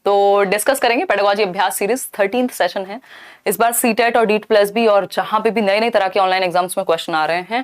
तो डिस्कस करेंगे पेडागोजी अभ्यास सीरीज 13th सेशन है। इस बार सीटेट और डीट+बी और जहां पे भी नए नए तरह के ऑनलाइन एग्जाम्स में क्वेश्चन आ रहे हैं,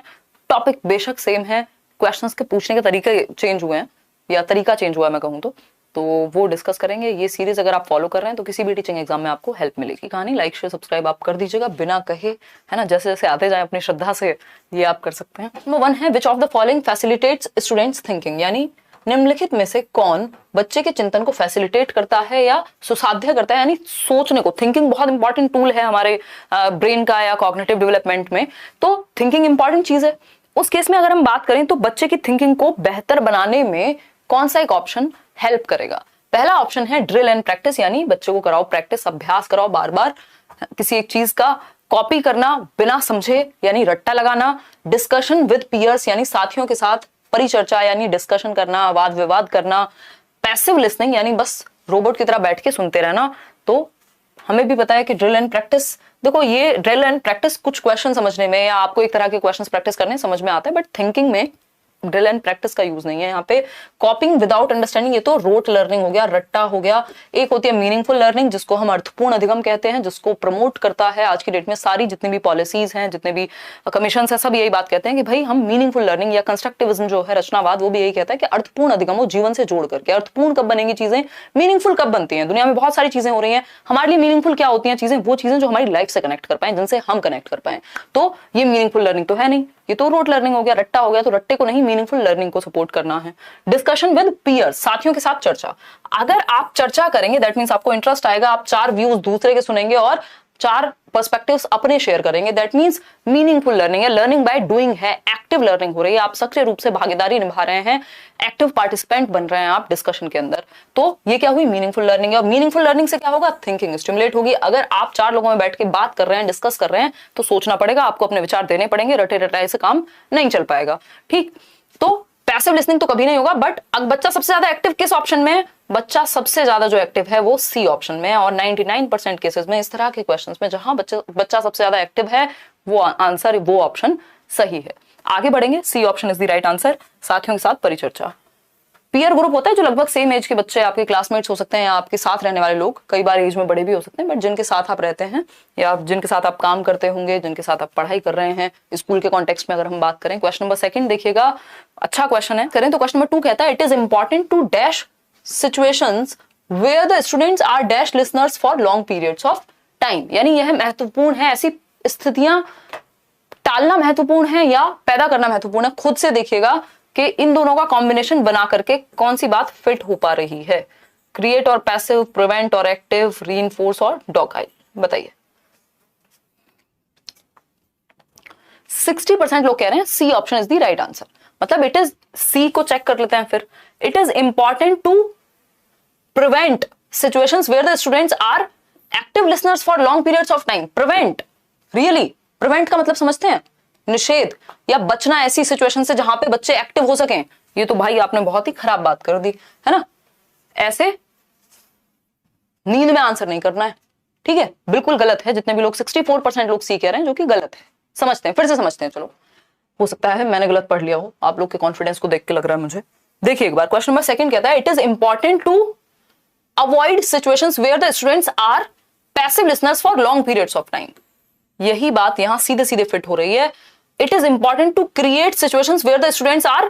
टॉपिक बेशक सेम है, क्वेश्चंस के पूछने के तरीके चेंज हुए हैं या तरीका चेंज हुआ है मैं कहूँ तो वो डिस्कस करेंगे। ये सीरीज अगर आप फॉलो कर रहे हैं तो किसी भी टीचिंग एग्जाम में आपको हेल्प मिलेगी। कहानी लाइक शेयर सब्सक्राइब आप कर दीजिएगा बिना कहे, है ना, जैसे जैसे आते जाए अपनी श्रद्धा से ये आप कर सकते हैं। नंबर 1 है which of the following facilitates students thinking, यानी निम्नलिखित में से कौन बच्चे के चिंतन को फैसिलिटेट करता है या सुसाध्य करता है, यानी सोचने को। थिंकिंग बहुत इंपॉर्टेंट टूल है हमारे ब्रेन का या कॉग्निटिव डेवलपमेंट में, तो थिंकिंग इंपॉर्टेंट चीज है। उस केस में अगर हम बात करें तो बच्चे की थिंकिंग को बेहतर बनाने में कौन सा एक ऑप्शन हेल्प करेगा। पहला ऑप्शन है ड्रिल एंड प्रैक्टिस, यानी बच्चे को कराओ प्रैक्टिस, अभ्यास कराओ, बार बार किसी एक चीज का कॉपी करना बिना समझे यानी रट्टा लगाना। डिस्कशन विद पीयर्स, यानी साथियों के साथ परिचर्चा यानी डिस्कशन करना, वाद विवाद करना। पैसिव लिसनिंग, यानी बस रोबोट की तरह बैठ के सुनते रहना। तो हमें भी पता है कि ड्रिल एंड प्रैक्टिस, देखो ये ड्रिल एंड प्रैक्टिस कुछ क्वेश्चन समझने में या आपको एक तरह के क्वेश्चंस प्रैक्टिस करने समझ में आता है, बट थिंकिंग में ड्रिल एंड प्रैक्टिस का यूज नहीं है। यहाँ पे कॉपिंग विदाउट अंडरस्टैंडिंग, ये तो रोट लर्निंग हो गया, रट्टा हो गया। एक होती है मीनिंगफुल लर्निंग, जिसको हम अर्थपूर्ण अधिगम कहते हैं, जिसको प्रमोट करता है आज की डेट में सारी जितनी भी पॉलिसीज हैं, जितने भी कमीशन है, सब यही बात कहते हैं कि भाई हम मीनिंगफुल लर्निंग, या कंस्ट्रक्टिविज्म जो है रचनावाद, वो भी यही कहता है कि अर्थपूर्ण अधिगम हो जीवन से जोड़ करके। अर्थपूर्ण कब बनेंगी चीजें, मीनिंगफुल कब बनती हैं। दुनिया में बहुत सारी चीजें हो रही हैं, हमारे लिए मीनिंगफुल क्या होती हैं चीजें, वो चीजें जो हमारी लाइफ से कनेक्ट कर पाए, जिनसे हम कनेक्ट कर पाए। तो ये मीनिंगफुल लर्निंग तो है नहीं, ये तो रोट लर्निंग हो गया, रट्टा हो गया। तो रट्टे को नहीं, मीनिंगफुल लर्निंग को सपोर्ट करना है। डिस्कशन विद पीयर्स, साथियों के साथ चर्चा। अगर आप चर्चा करेंगे दैट मींस आपको इंटरेस्ट आएगा, आप 4 व्यूज दूसरे के सुनेंगे और 4 पर्सपेक्टिव्स अपने शेयर करेंगे, दैट मींस मीनिंगफुल लर्निंग है। लर्निंग बाय डूइंग है, एक्टिव लर्निंग हो रही है, आप सक्रिय रूप से भागीदारी निभा रहे हैं, एक्टिव पार्टिसिपेंट बन रहे हैं आप डिस्कशन के अंदर। तो ये क्या हुई, मीनिंगफुल लर्निंग है। और मीनिंगफुल लर्निंग से क्या होगा, थिंकिंग स्टिमुलेट होगी। अगर आप 4 लोगों में बैठ के बात कर रहे हैं, डिस्कस कर रहे हैं, तो सोचना पड़ेगा, आपको अपने विचार देने पड़ेंगे, रटे रटाए से काम नहीं चल पाएगा। ठीक, तो पैसिव लिसनिंग तो कभी नहीं होगा। बट अब बच्चा सबसे ज्यादा एक्टिव किस ऑप्शन में है, बच्चा सबसे ज्यादा जो एक्टिव है वो सी ऑप्शन में है। और 99% केसेस में इस तरह के क्वेश्चंस में जहां बच्चा सबसे ज्यादा एक्टिव है वो आंसर, वो ऑप्शन सही है। आगे बढ़ेंगे, C option is the right answer. साथियों के साथ परिचर्चा। पीयर ग्रुप होता है जो लगभग सेम एज के बच्चे, आपके क्लासमेट्स हो सकते हैं या आपके साथ रहने वाले लोग, कई बार एज में बड़े भी हो सकते हैं, बट जिनके साथ आप रहते हैं या जिनके साथ आप काम करते होंगे, जिनके साथ आप पढ़ाई कर रहे हैं स्कूल के कॉन्टेक्स्ट में अगर हम बात करें। क्वेश्चन नंबर 2 देखिएगा, अच्छा क्वेश्चन है। करें तो क्वेश्चन नंबर 2 कहता है it is important to dash situations where the students are dash listeners for long periods of time, यानी यह महत्वपूर्ण है, ऐसी स्थितियां टालना महत्वपूर्ण है या पैदा करना महत्वपूर्ण है। खुद से देखिएगा कि इन दोनों का कॉम्बिनेशन बना करके कौन सी बात फिट हो पा रही है। क्रिएट और पैसिव, प्रिवेंट और एक्टिव, रीइंफोर्स और डॉगाइल, बताइए। 60% लोग कह रहे हैं C option is the right answer. मतलब इट इज, सी को चेक कर लेते हैं फिर। It is important to prevent situations where the students are active listeners for long periods of time. Prevent, really prevent का मतलब समझते हैं, निषेध या बचना ऐसी सिचुएशन से जहां पे बच्चे एक्टिव हो सकें। ये तो भाई आपने बहुत ही खराब बात कर दी, है ना। ऐसे नींद में आंसर नहीं करना है, ठीक है, बिल्कुल गलत है। जितने भी लोग 64% लोग सी कह रहे हैं, जो कि गलत है। समझते हैं, फिर से समझते हैं। चलो, हो सकता है मैंने गलत पढ़ लिया हो, आप लोग के कॉन्फिडेंस को देख के लग रहा है मुझे। देखिए एक बार, क्वेश्चन नंबर 2 कहता है it is important to avoid situations where the students are passive listeners for long periods of time. यही बात यहां सीधे सीधे फिट हो रही है। It is important to create situations where the students are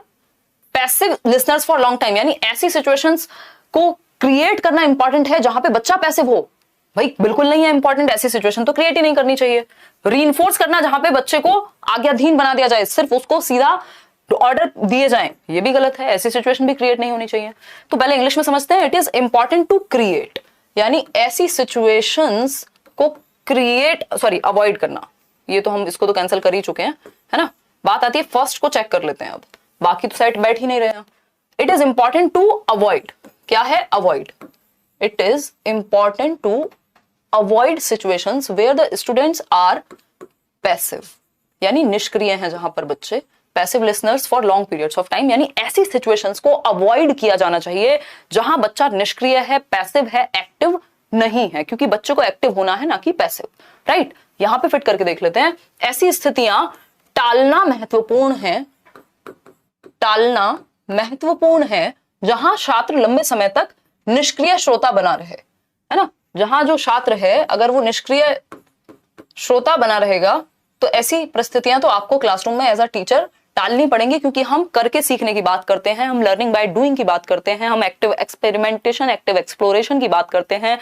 passive listeners for long time, यानी ऐसी सिचुएशंस को क्रिएट करना इंपॉर्टेंट है जहां पे बच्चा पैसिव हो। भाई बिल्कुल नहीं है इंपॉर्टेंट, ऐसी सिचुएशन तो क्रिएट ही नहीं करनी चाहिए। रीइंफोर्स करना, जहां पे बच्चे को आज्ञाधीन बना दिया जाए, सिर्फ उसको सीधा ऑर्डर दिए जाएं, ये भी गलत है। ऐसी सिचुएशन भी क्रिएट नहीं होनी चाहिए। तो पहले इंग्लिश में समझते हैं। It is important to create, यानी ऐसी सिचुएशंस को क्रिएट, अवॉइड करना। ये तो हम इसको तो कैंसिल कर ही चुके हैं, है ना। बात आती है फर्स्ट को चेक कर लेते हैं अब, बाकी तो सेट बैठ ही नहीं रहे। It is important to avoid, क्या है avoid. It is important to avoid situations where the students are passive, यानी निष्क्रिय हैं जहां पर बच्चे, passive listeners for long periods of time, यानी ऐसी सिचुएशंस को अवॉइड किया जाना चाहिए जहां बच्चा निष्क्रिय है, पैसिव है, एक्टिव नहीं है, क्योंकि बच्चे को एक्टिव होना है ना कि पैसिव, राइट। यहां पे फिट करके देख लेते हैं। ऐसी स्थितियां टालना महत्वपूर्ण है, टालना महत्वपूर्ण है जहां छात्र लंबे समय तक निष्क्रिय श्रोता बना रहे, है ना। जहां जो छात्र है अगर वो निष्क्रिय श्रोता बना रहेगा तो ऐसी परिस्थितियां तो आपको क्लासरूम में एज अ टीचर टालनी पड़ेंगी, क्योंकि हम करके सीखने की बात करते हैं, हम लर्निंग बाय डूइंग की बात करते हैं, हम एक्टिव एक्सपेरिमेंटेशन, एक्टिव एक्सप्लोरेशन की बात करते हैं,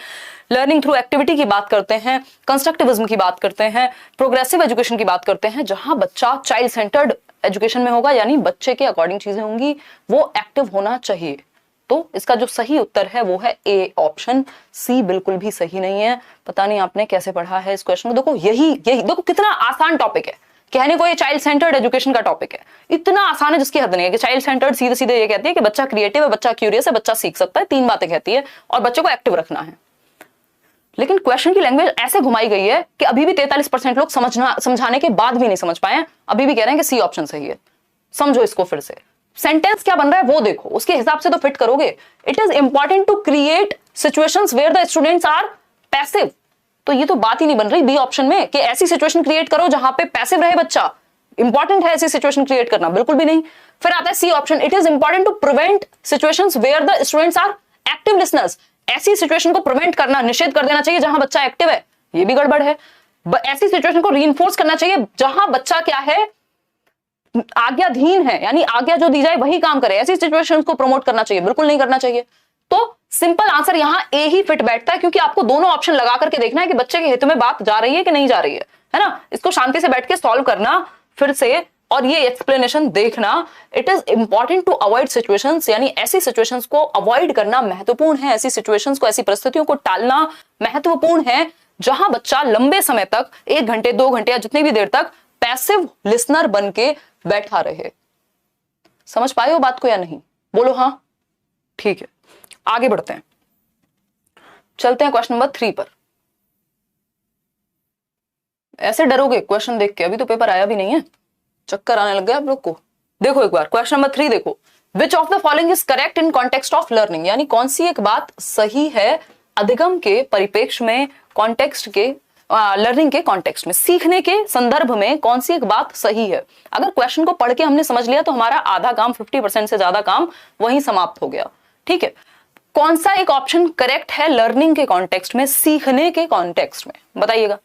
लर्निंग थ्रू एक्टिविटी की बात करते हैं, कंस्ट्रक्टिविज्म की बात करते हैं, प्रोग्रेसिव एजुकेशन की बात करते हैं, जहां बच्चा चाइल्ड सेंटर्ड एजुकेशन में होगा, यानी बच्चे के अकॉर्डिंग चीजें होंगी, वो एक्टिव होना चाहिए। तो इसका जो सही उत्तर है वो है ए ऑप्शन, सी बिल्कुल भी सही नहीं है। पता नहीं आपने कैसे पढ़ा है इस क्वेश्चन को। देखो यही देखो कितना आसान टॉपिक है, कहने को ये चाइल्ड सेंटर्ड एजुकेशन का टॉपिक है, इतना आसान है जिसकी हद नहीं है। कि चाइल्ड सेंटर्ड सीधे सीधे ये कहती है कि बच्चा क्रिएटिव है, बच्चा क्यूरियस है, बच्चा सीख सकता है, 3 बातें कहती है और बच्चे को एक्टिव रखना है। लेकिन क्वेश्चन की लैंग्वेज ऐसे घुमाई गई है कि अभी भी 43% लोग समझाने के बाद भी नहीं समझ पाए, अभी भी कह रहे हैं कि सी ऑप्शन सही है। समझो इसको फिर से, सेंटेंस क्या बन रहा है वो देखो, उसके हिसाब से तो फिट करोगे। It is important to create situations where the students are passive, तो ये तो बात ही नहीं बन रही बी ऑप्शन में कि ऐसी सिचुएशन क्रिएट करो जहां पे पैसिव रहे बच्चा। इंपॉर्टेंट है ऐसी सिचुएशन क्रिएट करना, बिल्कुल भी नहीं। फिर आता है C option, it is important to prevent situations where the students are active listeners, ऐसी सिचुएशन को प्रिवेंट करना, निषेध कर देना चाहिए जहां बच्चा एक्टिव है, ये भी गड़बड़ है। ऐसी सिचुएशन को रीइंफोर्स करना चाहिए जहां बच्चा क्या है, आज्ञाधीन है, यानी आज्ञा जो दी जाए वही काम करे, ऐसी सिचुएशंस को प्रमोट करना चाहिए, बिल्कुल नहीं करना चाहिए। तो सिंपल आंसर यहां ए ही फिट बैठता है, क्योंकि आपको दोनों ऑप्शन लगा करके देखना है कि बच्चे के हित में बात जा रही है कि नहीं जा रही है ना। इसको शांति से बैठ के सॉल्व करना फिर से, और ये एक्सप्लेनेशन देखना। It is important to avoid situations, यानी ऐसी सिचुएशंस को अवॉइड करना महत्वपूर्ण है, ऐसी सिचुएशंस को, ऐसी परिस्थितियों को टालना महत्वपूर्ण है जहां बच्चा लंबे समय तक, 1 घंटे 2 घंटे या जितनी भी देर तक पैसिव लिसनर बन के बैठा रहे। समझ पाए हो बात को या नहीं? बोलो हाँ, ठीक है। आगे बढ़ते हैं, चलते हैं क्वेश्चन नंबर 3 पर। ऐसे डरोगे क्वेश्चन देख के, अभी तो पेपर आया भी नहीं है, चक्कर आने लग गया आप लोग को। देखो एक बार क्वेश्चन नंबर 3 देखो, which of the following is correct in context of learning, यानी कौन सी एक बात सही है अधिगम के परिप्रेक्ष्य में, कॉन्टेक्स्ट के लर्निंग के कॉन्टेक्स्ट में, सीखने के संदर्भ में कौन सी एक बात सही है। अगर क्वेश्चन को पढ़ के हमने समझ लिया तो हमारा आधा काम, 50% से ज्यादा काम वहीं समाप्त हो गया। ठीक है, कौन सा एक ऑप्शन करेक्ट है लर्निंग के कॉन्टेक्स्ट में, सीखने के कॉन्टेक्स्ट में, बताइएगा।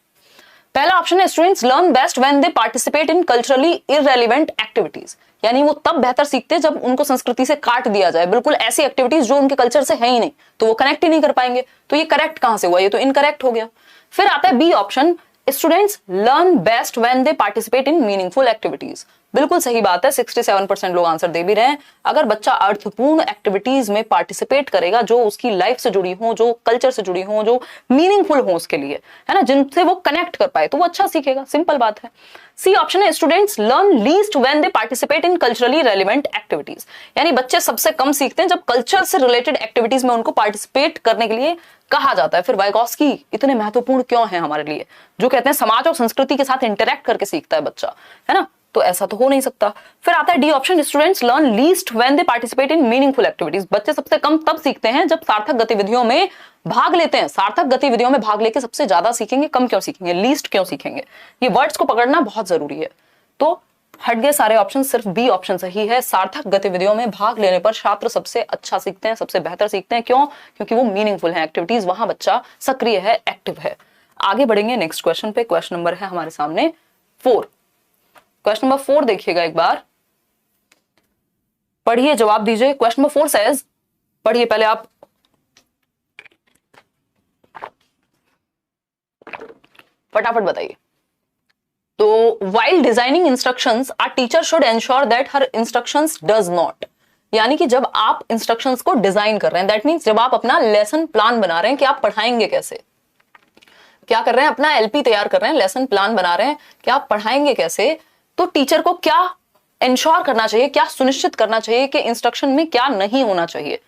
पहला ऑप्शन है, students learn best when they participate in culturally irrelevant activities, यानी वो तब बेहतर सीखते हैं जब उनको संस्कृति से काट दिया जाए, बिल्कुल ऐसी एक्टिविटीज जो उनके कल्चर से है ही नहीं, तो वो कनेक्ट ही नहीं कर पाएंगे। तो ये करेक्ट कहां से हुआ, ये तो इनकरेक्ट हो गया। फिर आता है B option, students learn best when they participate in meaningful activities, बिल्कुल सही बात है, 67% लोग आंसर दे भी रहे हैं। अगर बच्चा अर्थपूर्ण एक्टिविटीज में पार्टिसिपेट करेगा जो उसकी लाइफ से जुड़ी हो, जो कल्चर से जुड़ी हो, जो मीनिंगफुल हो उसके लिए, है ना, जिनसे वो कनेक्ट कर पाए, तो वो अच्छा सीखेगा, सिंपल बात है। सी ऑप्शन है, students learn least when they participate in culturally relevant activities, यानी बच्चे सबसे कम सीखते हैं जब कल्चर से रिलेटेड एक्टिविटीज में उनको पार्टिसिपेट करने के लिए कहा जाता है। फिर वाइगॉस्की इतने महत्वपूर्ण क्यों है हमारे लिए, जो कहते हैं समाज और संस्कृति के साथ इंटरेक्ट करके सीखता है बच्चा, है ना, तो ऐसा तो हो नहीं सकता। फिर आता है D option, students learn least when they participate in meaningful activities, बच्चे सबसे कम तब सीखते हैं जब सार्थक गतिविधियों में भाग लेते हैं। सार्थक गतिविधियों में भाग लेके सबसे ज्यादा सीखेंगे, कम क्यों सीखेंगे, लीस्ट क्यों सीखेंगे। ये वर्ड्स को पकड़ना बहुत जरूरी है। तो हट गए सारे ऑप्शन, सिर्फ बी ऑप्शन सही है। सार्थक गतिविधियों में भाग लेने पर छात्र सबसे अच्छा सीखते हैं, सबसे बेहतर सीखते हैं। क्यों? क्योंकि वो मीनिंगफुल है एक्टिविटीज, वहां बच्चा सक्रिय है, एक्टिव है। आगे बढ़ेंगे नेक्स्ट क्वेश्चन पे। क्वेश्चन नंबर है हमारे सामने 4। क्वेश्चन नंबर 4 देखिएगा एक बार, पढ़िए, जवाब दीजिए। क्वेश्चन नंबर 4 सेज, पढ़िए पहले आप, फटाफट बताइए। तो while designing instructions, a teacher should ensure that her instructions does not, यानी कि जब आप इंस्ट्रक्शंस को डिजाइन कर रहे हैं, दैट मीन्स जब आप अपना लेसन प्लान बना रहे हैं कि आप पढ़ाएंगे कैसे, क्या कर रहे हैं, अपना एलपी तैयार कर रहे हैं, लेसन प्लान बना रहे हैं कि आप पढ़ाएंगे कैसे, तो टीचर को क्या इंश्योर करना चाहिए, क्या सुनिश्चित करना चाहिए कि इंस्ट्रक्शन में क्या नहीं होना चाहिए,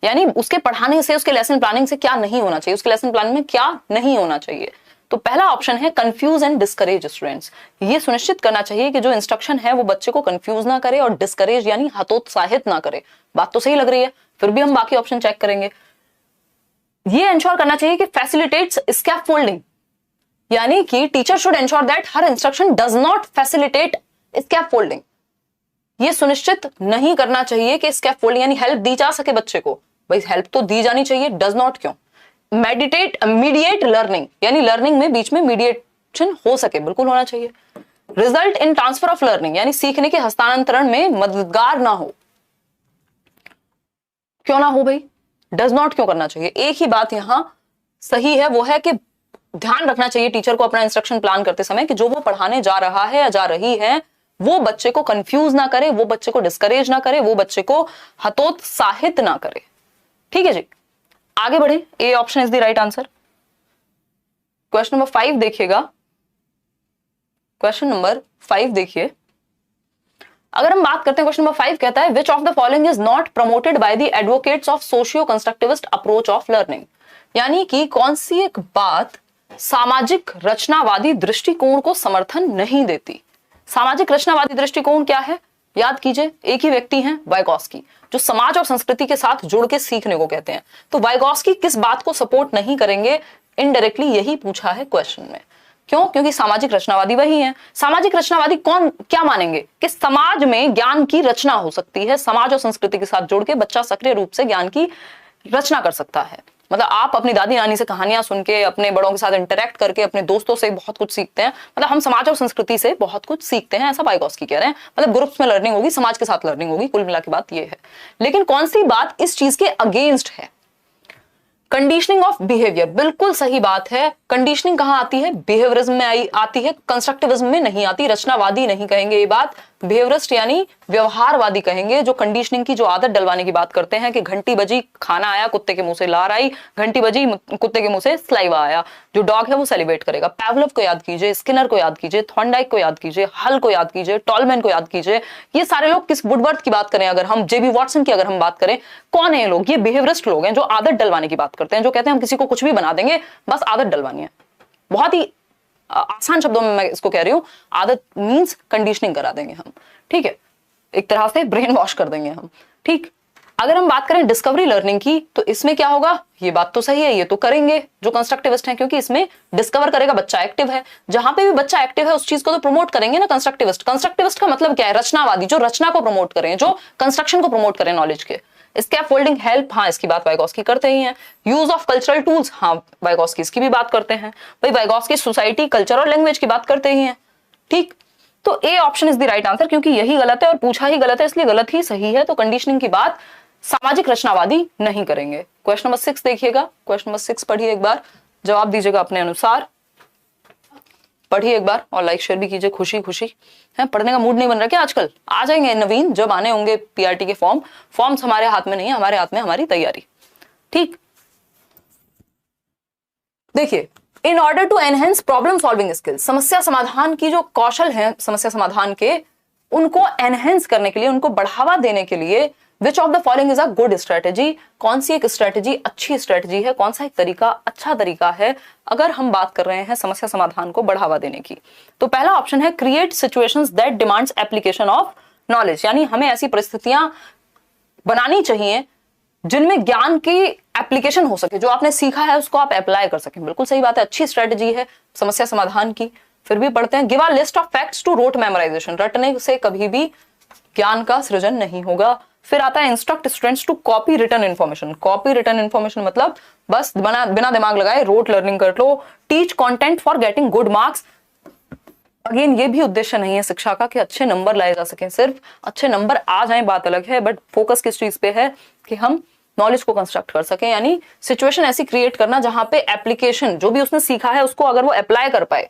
यानी उसके पढ़ाने से, उसके लेसन प्लानिंग से क्या नहीं होना चाहिए, उसके लेसन प्लान में क्या नहीं होना चाहिए। तो पहला ऑप्शन है कंफ्यूज एंड डिस्करेज स्टूडेंट्स, ये सुनिश्चित करना चाहिए कि जो इंस्ट्रक्शन है वो बच्चे को कंफ्यूज ना करे और डिस्करेज यानी हतोत्साहित ना करे। बात तो सही लग रही है, फिर भी हम बाकी ऑप्शन चेक करेंगे। ये इंश्योर करना चाहिए कि फैसिलिटेट्स स्कैफोल्डिंग, यानी कि teacher should ensure that her instruction does not facilitate scaffolding, ये सुनिश्चित नहीं करना चाहिए कि स्कैफोल्डिंग यानी हेल्प दी जा सके बच्चे को, भाई हेल्प तो दी जानी चाहिए, डज नॉट क्यों? मीडिएट लर्निंग, यानी लर्निंग में बीच में मीडिएशन हो सके, बिल्कुल होना चाहिए। Result in transfer of learning, यानी सीखने के हस्तांतरण में मददगार ना हो, क्यों ना हो भाई? डज नॉट क्यों करना चाहिए? एक ही बात यहां सही है, वो है कि ध्यान रखना चाहिए टीचर को अपना इंस्ट्रक्शन प्लान करते समय कि जो वो पढ़ाने जा रहा है या जा रही है वो बच्चे को कंफ्यूज ना करे, वो बच्चे को डिस्करेज ना करे, वो बच्चे को हतोत्साहित ना करे। ठीक है जी, आगे बढ़े। A option is the right answer. Question number 5 देखिएगा। क्वेश्चन नंबर 5 देखिए, अगर हम बात करते हैं, क्वेश्चन नंबर 5 कहता है which of the following is not promoted by the advocates of socio constructivist approach of learning, यानी कि कौन सी एक बात सामाजिक रचनावादी दृष्टिकोण को समर्थन नहीं देती। सामाजिक रचनावादी दृष्टिकोण क्या है? याद कीजिए, एक ही व्यक्ति हैं वाइगॉस्की, जो समाज और संस्कृति के साथ जुड़ के सीखने को कहते हैं। तो वाइगॉस्की किस बात को सपोर्ट नहीं करेंगे? इनडायरेक्टली यही पूछा है क्वेश्चन में। क्यों? क्योंकि सामाजिक रचनावादी वही हैं। सामाजिक रचनावादी कौन क्या मानेंगे कि समाज में ज्ञान की रचना हो सकती है, समाज और संस्कृति के साथ जुड़ के बच्चा सक्रिय रूप से ज्ञान की रचना कर सकता है। मतलब आप अपनी दादी नानी से कहानियां सुन के, अपने बड़ों के साथ इंटरेक्ट करके, अपने दोस्तों से बहुत कुछ सीखते हैं। मतलब हम समाज और संस्कृति से बहुत कुछ सीखते हैं, ऐसा वाइगॉस्की कह रहे हैं। मतलब ग्रुप्स में लर्निंग होगी, समाज के साथ लर्निंग होगी, कुल मिला के बात ये है। लेकिन कौन सी बात इस चीज के अगेंस्ट है? कंडीशनिंग ऑफ बिहेवियर, बिल्कुल सही बात है। कंडीशनिंग कहां आती है? बिहेवियरिज्म में आती है, कंस्ट्रक्टिविज्म में नहीं आती। रचनावादी नहीं कहेंगे ये बात, बिहेवियरिस्ट यानी व्यवहारवादी कहेंगे, जो कंडीशनिंग की, जो आदत डलवाने की बात करते हैं कि घंटी बजी खाना आया, कुत्ते के मुंह से लार आई, घंटी बजी कुत्ते के मुंह से स्लाइवा आया। जो डॉग है वो सेलिब्रेट करेगा। पैवलोव को याद कीजिए, स्किनर को याद कीजिए, थॉर्नडाइक को याद कीजिए, हल को याद कीजिए, टॉलमैन को याद कीजिए। ये सारे लोग, किस वुडवर्थ की बात करें अगर हम, जेबी वॉटसन की अगर हम बात करें, कौन है ये लोग? ये बिहेवियरिस्ट लोग हैं जो आदत डलवाने की बात करते हैं, जो कहते हैं हम किसी को कुछ भी बना देंगे, बस आदत डलवानी है। बहुत ही आसान शब्दों में मैं इसको कह रही हूं, आदत मींस कंडीशनिंग करा देंगे हम। ठीक है, एक तरह से ब्रेन वॉश कर देंगे हम। ठीक, अगर हम बात करें डिस्कवरी लर्निंग की, तो इसमें क्या होगा? ये बात तो सही है, ये तो करेंगे जो कंस्ट्रक्टिविस्ट हैं, क्योंकि इसमें डिस्कवर करेगा, बच्चा एक्टिव है। जहां पे भी बच्चा एक्टिव है उस चीज को तो प्रमोट करेंगे ना कंस्ट्रक्टिविस्ट। कंस्ट्रक्टिविस्ट का मतलब क्या है? रचनावादी, जो रचना को प्रमोट करें, जो कंस्ट्रक्शन को प्रमोट करें नॉलेज के। स्कैफोल्डिंग, हेल्प, हाँ इसकी बात वाइगॉस्की करते ही हैं। यूज ऑफ कल्चरल टूल्स, हाँ वाइगॉस्की इसकी भी बात करते हैं। भाई वाइगॉस्की सोसाइटी, कल्चर और लैंग्वेज की बात करते ही हैं। ठीक, तो A option is the right answer, क्योंकि यही गलत है और पूछा ही गलत है, इसलिए गलत ही सही है। तो कंडीशनिंग की बात सामाजिक रचनावादी नहीं करेंगे। क्वेश्चन नंबर 6 देखिएगा। क्वेश्चन नंबर 6 पढ़िए एक बार, जवाब दीजिएगा अपने अनुसार। पढ़िए एक बार और लाइक शेयर भी कीजिए। खुशी खुशी है, पढ़ने का मूड नहीं बन रहा क्या आजकल? आ जाएंगे नवीन, जब आने होंगे पीआरटी के फॉर्म्स हमारे हाथ में नहीं है, हमारे हाथ में हमारी तैयारी। ठीक, देखिए, in order to enhance problem solving skills, समस्या समाधान की जो कौशल है समस्या समाधान के, उनको एनहेंस करने के लिए, उनको बढ़ावा देने के लिए which of the following is a good strategy, कौन सी एक स्ट्रेटेजी अच्छी स्ट्रेटेजी है, कौन सा एक तरीका अच्छा तरीका है अगर हम बात कर रहे हैं समस्या समाधान को बढ़ावा देने की। तो पहला ऑप्शन है create situations that demands application of knowledge, यानी हमें ऐसी परिस्थितियां बनानी चाहिए जिनमें ज्ञान की एप्लीकेशन हो सके, जो आपने सीखा है उसको आप अप्लाई कर सकें। बिल्कुल सही बात है, अच्छी स्ट्रेटेजी है समस्या समाधान की। फिर भी पढ़ते हैं, give a list of facts to rote memorisation, रटने से कभी भी ज्ञान का सृजन नहीं होगा। फिर आता है instruct students to copy written information, copy written information मतलब बस बिना दिमाग लगाए रोट लर्निंग कर लो। Teach content for getting good marks, again ये भी उद्देश्य नहीं है शिक्षा का कि अच्छे नंबर लाए जा सकें, सिर्फ अच्छे नंबर आ जाएं बात अलग है, बट फोकस किस चीज पे है कि हम नॉलेज को कंस्ट्रक्ट कर सकें, यानी सिचुएशन ऐसी क्रिएट करना जहां पे एप्लीकेशन, जो भी उसने सीखा है उसको अगर वो अप्लाई कर पाए।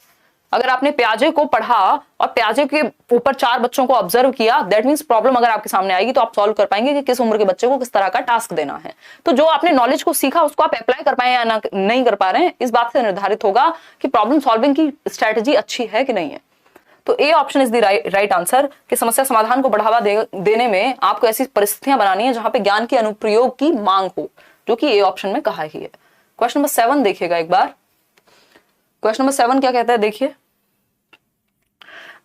अगर आपने प्याजे को पढ़ा और प्याजे के ऊपर 4 बच्चों को ऑब्जर्व किया, दैट मींस प्रॉब्लम अगर आपके सामने आएगी तो आप सॉल्व कर पाएंगे कि किस उम्र के बच्चे को किस तरह का टास्क देना है। तो जो आपने नॉलेज को सीखा उसको आप अप्लाई कर पाए या नहीं कर पा रहे हैं, इस बात से निर्धारित होगा कि प्रॉब्लम सॉल्विंग की स्ट्रेटेजी अच्छी है कि नहीं है। तो A option is the right answer, कि समस्या समाधान को बढ़ावा देने में आपको ऐसी परिस्थितियां बनानी है जहां पे ज्ञान के अनुप्रयोग की मांग हो, जो कि ए ऑप्शन में कहा ही है। क्वेश्चन नंबर 7 देखिएगा एक बार। क्वेश्चन नंबर 7 क्या कहता है, देखिए,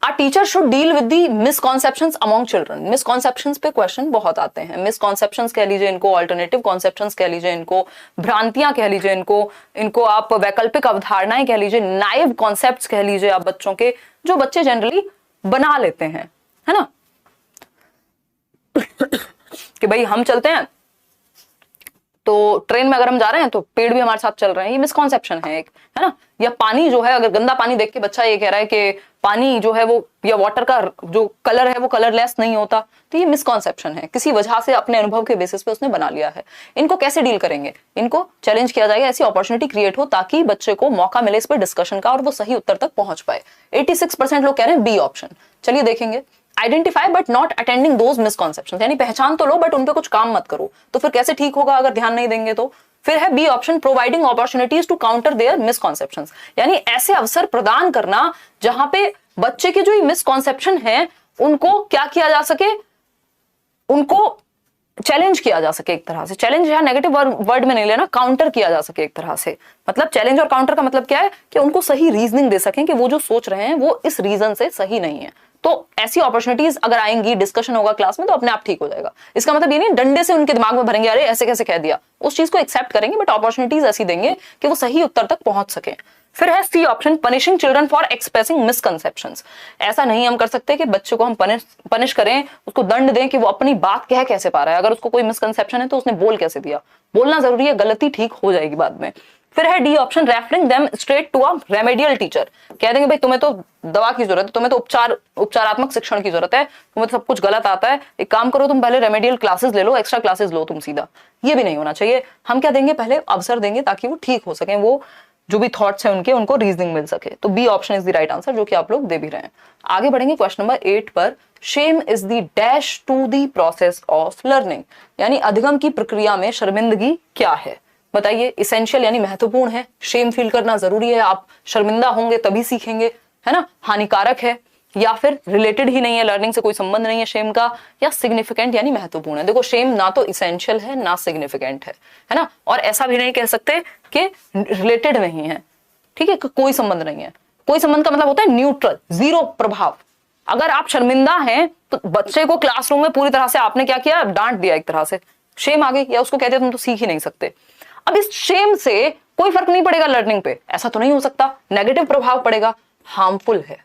A teacher should deal with the misconceptions among children. Misconceptions पे क्वेश्चन बहुत आते हैं। Misconceptions कह लीजिए इनको, alternative conceptions कह लीजिए इनको, भ्रांतियां कह लीजिए इनको आप वैकल्पिक अवधारणाएं कह लीजिए, naive concepts कह लीजिए आप बच्चों के, जो बच्चे जनरली बना लेते हैं, है ना कि भाई हम चलते हैं तो ट्रेन में अगर हम जा रहे हैं तो पेड़ भी हमारे साथ चल रहे हैं, ये मिसकॉन्सेप्शन है एक, है ना। या पानी जो है, अगर गंदा पानी देख के बच्चा ये कह रहा है कि पानी जो है वो, या वाटर का जो कलर है वो कलरलेस नहीं होता, तो ये मिसकॉन्सेप्शन है, किसी वजह से अपने अनुभव के बेसिस पे उसने बना लिया है। इनको कैसे डील करेंगे? इनको चैलेंज किया जाएगा, ऐसी अपॉर्चुनिटी क्रिएट हो ताकि बच्चे को मौका मिले इस पर डिस्कशन का और वो सही उत्तर तक पहुंच पाए। 86% लोग कह रहे हैं बी ऑप्शन। चलिए देखेंगे, identify but not attending those misconceptions, यानी पहचान तो लो बट उन पे कुछ काम मत करो। तो फिर कैसे ठीक होगा अगर ध्यान नहीं देंगे तो? फिर है B option, providing opportunities to counter their misconceptions, यानी ऐसे अवसर प्रदान करना जहां पे बच्चे के जो मिसकॉन्सेप्शन है उनको क्या किया जा सके, उनको चैलेंज किया जा सके। एक तरह से चैलेंज यहाँ नेगेटिव वर्ड में नहीं लेना, काउंटर किया जा सके एक तरह से। मतलब चैलेंज और काउंटर का मतलब क्या है कि उनको सही रीजनिंग दे सकें कि वो जो सोच रहे हैं वो इस रीजन से सही नहीं है। तो ऐसी अपॉर्चुनिटीज अगर आएंगी, डिस्कशन होगा क्लास में, तो अपने आप ठीक हो जाएगा। इसका मतलब ये नहीं डंडे से उनके दिमाग में भरेंगे, अरे ऐसे कैसे कह दिया, उस चीज को एक्सेप्ट करेंगे बट अपॉर्चुनिटीज ऐसी देंगे कि वो सही उत्तर तक पहुंच सके। फिर है C option, punishing children for expressing misconceptions. ऐसा नहीं हम कर सकते कि बच्चे को हम पनिश करें, उसको दंड दें कि वो अपनी बात कह कैसे पा रहा है। अगर उसको कोई मिसकंसेप्शन है तो उसने बोल कैसे दिया, बोलना जरूरी है, गलती ठीक हो जाएगी बाद में। फिर है D option, referring them straight to a remedial teacher. कह देंगे भाई तुम्हें तो दवा की जरूरत है, तुम्हें तो उपचारात्मक शिक्षण की जरूरत है, तुम्हें तो सब कुछ गलत आता है, एक काम करो तुम पहले रेमेडियल क्लासेस ले लो, एक्स्ट्रा क्लासेस लो तुम सीधा। ये भी नहीं होना चाहिए। हम क्या देंगे, पहले अवसर देंगे ताकि वो ठीक हो सके, वो जो भी थॉट्स हैं उनके, उनको रीजनिंग मिल सके। तो B option is the right answer, जो कि आप लोग दे भी रहे हैं। आगे बढ़ेंगे क्वेश्चन नंबर 8 पर। Shame is the dash to the process of learning, यानी अधिगम की प्रक्रिया में शर्मिंदगी क्या है? बताइए। इसेंशियल यानी महत्वपूर्ण है, शेम फील करना जरूरी है, आप शर्मिंदा होंगे तभी सीखेंगे, है ना। हानिकारक है, या फिर रिलेटेड ही नहीं है, लर्निंग से कोई संबंध नहीं है शेम का, या सिग्निफिकेंट यानी महत्वपूर्ण है। देखो शेम ना तो इसेंशियल है ना सिग्निफिकेंट है ना, और ऐसा भी नहीं कह सकते कि रिलेटेड नहीं है, ठीक है, कोई संबंध नहीं है। कोई संबंध का मतलब होता है न्यूट्रल, जीरो प्रभाव। अगर आप शर्मिंदा हैं तो बच्चे को क्लासरूम में पूरी तरह से आपने क्या किया, डांट दिया एक तरह से, शेम आ गई, या उसको कहते तुम तो सीख ही नहीं सकते। अब इस शेम से कोई फर्क नहीं पड़ेगा लर्निंग पे, ऐसा तो नहीं हो सकता, नेगेटिव प्रभाव पड़ेगा, हार्मफुल है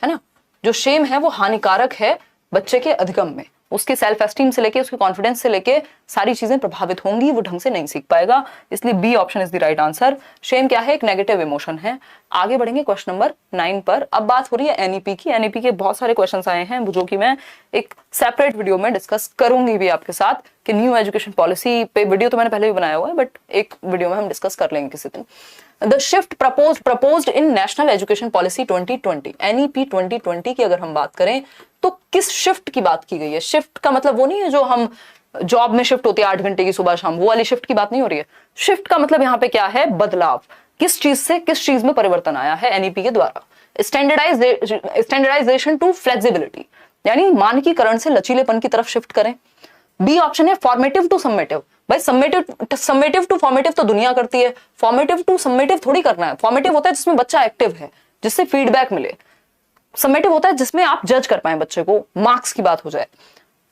ना। जो शेम है वो हानिकारक है बच्चे के अधिगम में, उसके सेल्फ एस्टीम से लेके उसके कॉन्फिडेंस से लेके सारी चीजें प्रभावित होंगी, वो ढंग से नहीं सीख पाएगा। इसलिए B option is the right answer. Shame क्या है, एक नेगेटिव इमोशन है। आगे बढ़ेंगे क्वेश्चन नंबर 9 पर। अब बात हो रही है एनईपी की। एनईपी के बहुत सारे क्वेश्चंस आए हैं जो कि मैं एक सेपरेट वीडियो में डिस्कस करूंगी भी आपके साथ, कि न्यू एजुकेशन पॉलिसी पे वीडियो तो मैंने पहले भी बनाया हुआ है, बट एक वीडियो में हम डिस्कस कर लेंगे किसी दिन। The shift proposed in national education policy 2020, NEP 2020 की अगर हम बात करें तो किस शिफ्ट की बात की गई है? शिफ्ट का मतलब वो नहीं है जो हम जॉब में शिफ्ट होती है 8 घंटे की सुबह शाम, वो वाली शिफ्ट की बात नहीं हो रही है। शिफ्ट का मतलब यहाँ पे क्या है, बदलाव, किस चीज से किस चीज में परिवर्तन आया है एनईपी के द्वारा। स्टैंडर्डाइजेशन टू फ्लेक्सिबिलिटी, यानी मानकीकरण से लचीलेपन की तरफ शिफ्ट करें। बी ऑप्शन है फॉर्मेटिव टू समेटिव। भाई समेटिव टू फॉर्मेटिव तो दुनिया करती है, फॉर्मेटिव टू समेटिव थोड़ी करना है। फॉर्मेटिव होता है जिसमें बच्चा एक्टिव है, जिससे फीडबैक मिले। समेटिव होता है जिसमें आप जज कर पाए बच्चे को, मार्क्स की बात हो जाए।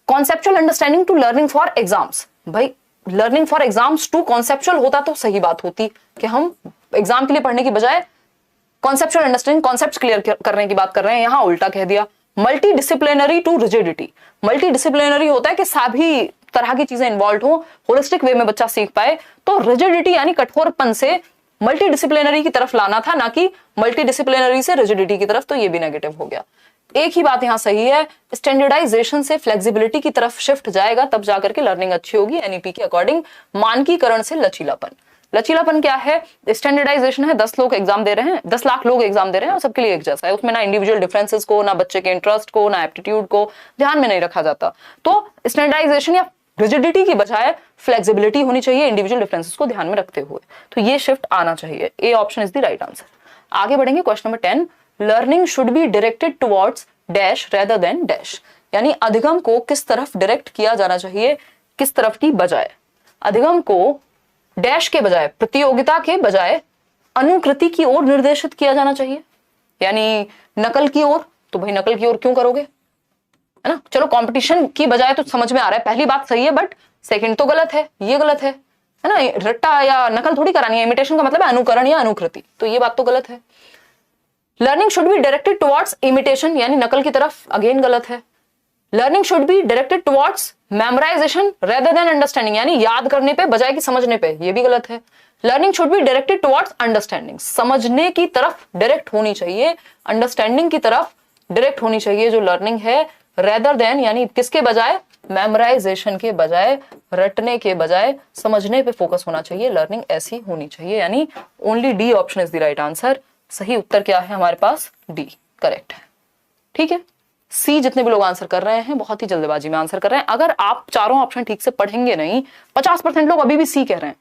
Conceptual understanding to learning for exams, भाई learning for exams to conceptual होता तो सही बात होती कि हम एग्जाम के लिए पढ़ने की बजाय कॉन्सेप्चुअल अंडरस्टैंडिंग, कॉन्सेप्ट्स क्लियर करने की बात कर रहे हैं, यहां उल्टा कह दिया। Multi disciplinary to rigidity, multi disciplinary होता है कि सभी तरह की चीजें इन्वॉल्व हो, होलिस्टिक वे में बच्चा सीख पाए। तो रिजिडिटी यानी कठोरपन से मल्टी डिसिप्लिनरी की तरफ लाना था, ना कि मल्टी डिसिप्लिनरी से रिजिडिटी की तरफ, तो ये भी नेगेटिव हो गया। एक ही बात यहां सही है, स्टैंडर्डाइजेशन से फ्लेक्सिबिलिटी की तरफ शिफ्ट जाएगा तब जाकर के लर्निंग अच्छी होगी एनईपी के अकॉर्डिंग। मानकीकरण से लचीलापन, लचीलापन क्या है, स्टैंडर्डाइजेशन है 10 लोग एग्जाम दे रहे हैं, 10 लाख लोग एग्जाम दे रहे हैं और सबके लिए एक जैसा है, उसमें ना इंडिविजुअल डिफरेंसेस को, ना बच्चे के इंटरेस्ट को, ना एप्टीट्यूड को ध्यान में नहीं रखा जाता। तो स्टैंडर्डाइजेशन या रिजिडिटी की बजाय फ्लेक्सिबिलिटी होनी चाहिए इंडिविजुअल डिफरेंसेस को ध्यान में रखते हुए, तो ये शिफ्ट आना चाहिए। A option is the right answer. आगे बढ़ेंगे question number 10। Learning should be directed towards dash rather than dash, यानी अधिगम को किस तरफ डायरेक्ट किया जाना चाहिए, किस तरफ की बजाय। अधिगम को डैश के बजाय, प्रतियोगिता के बजाय अनुकृति की ओर निर्देशित किया जाना चाहिए, यानी नकल की ओर। तो भाई नकल की ओर क्यों करोगे, है ना। चलो कंपटीशन की बजाय तो समझ में आ रहा है, पहली बात सही है, बट सेकंड तो गलत है, ये गलत है ना। रट्टा या नकल थोड़ी करानी है, इमिटेशन का मतलब है अनुकरण या अनुकृति, तो ये बात तो गलत है। Learning should be directed towards imitation, यानी नकल की तरफ, अगेन गलत है। Learning should be directed towards memorisation rather than understanding, यानी याद करने पे बजाय कि समझने पे, ये भी गलत है। Learning should be directed towards understanding, समझने की तरफ डायरेक्ट होनी चाहिए, अंडरस्टैंडिंग की तरफ डायरेक्ट होनी चाहिए जो लर्निंग है, रेदर देन यानी किसके बजाय, मेमोराइजेशन के बजाय, रटने के बजाय समझने पे फोकस होना चाहिए, लर्निंग ऐसी होनी चाहिए। यानी only D option is the right answer. सही उत्तर क्या है हमारे पास, डी करेक्ट है। ठीक है, सी जितने भी लोग आंसर कर रहे हैं बहुत ही जल्दबाजी में आंसर कर रहे हैं। अगर आप चारों ऑप्शन ठीक से पढ़ेंगे नहीं, 50% लोग अभी भी सी कह रहे हैं।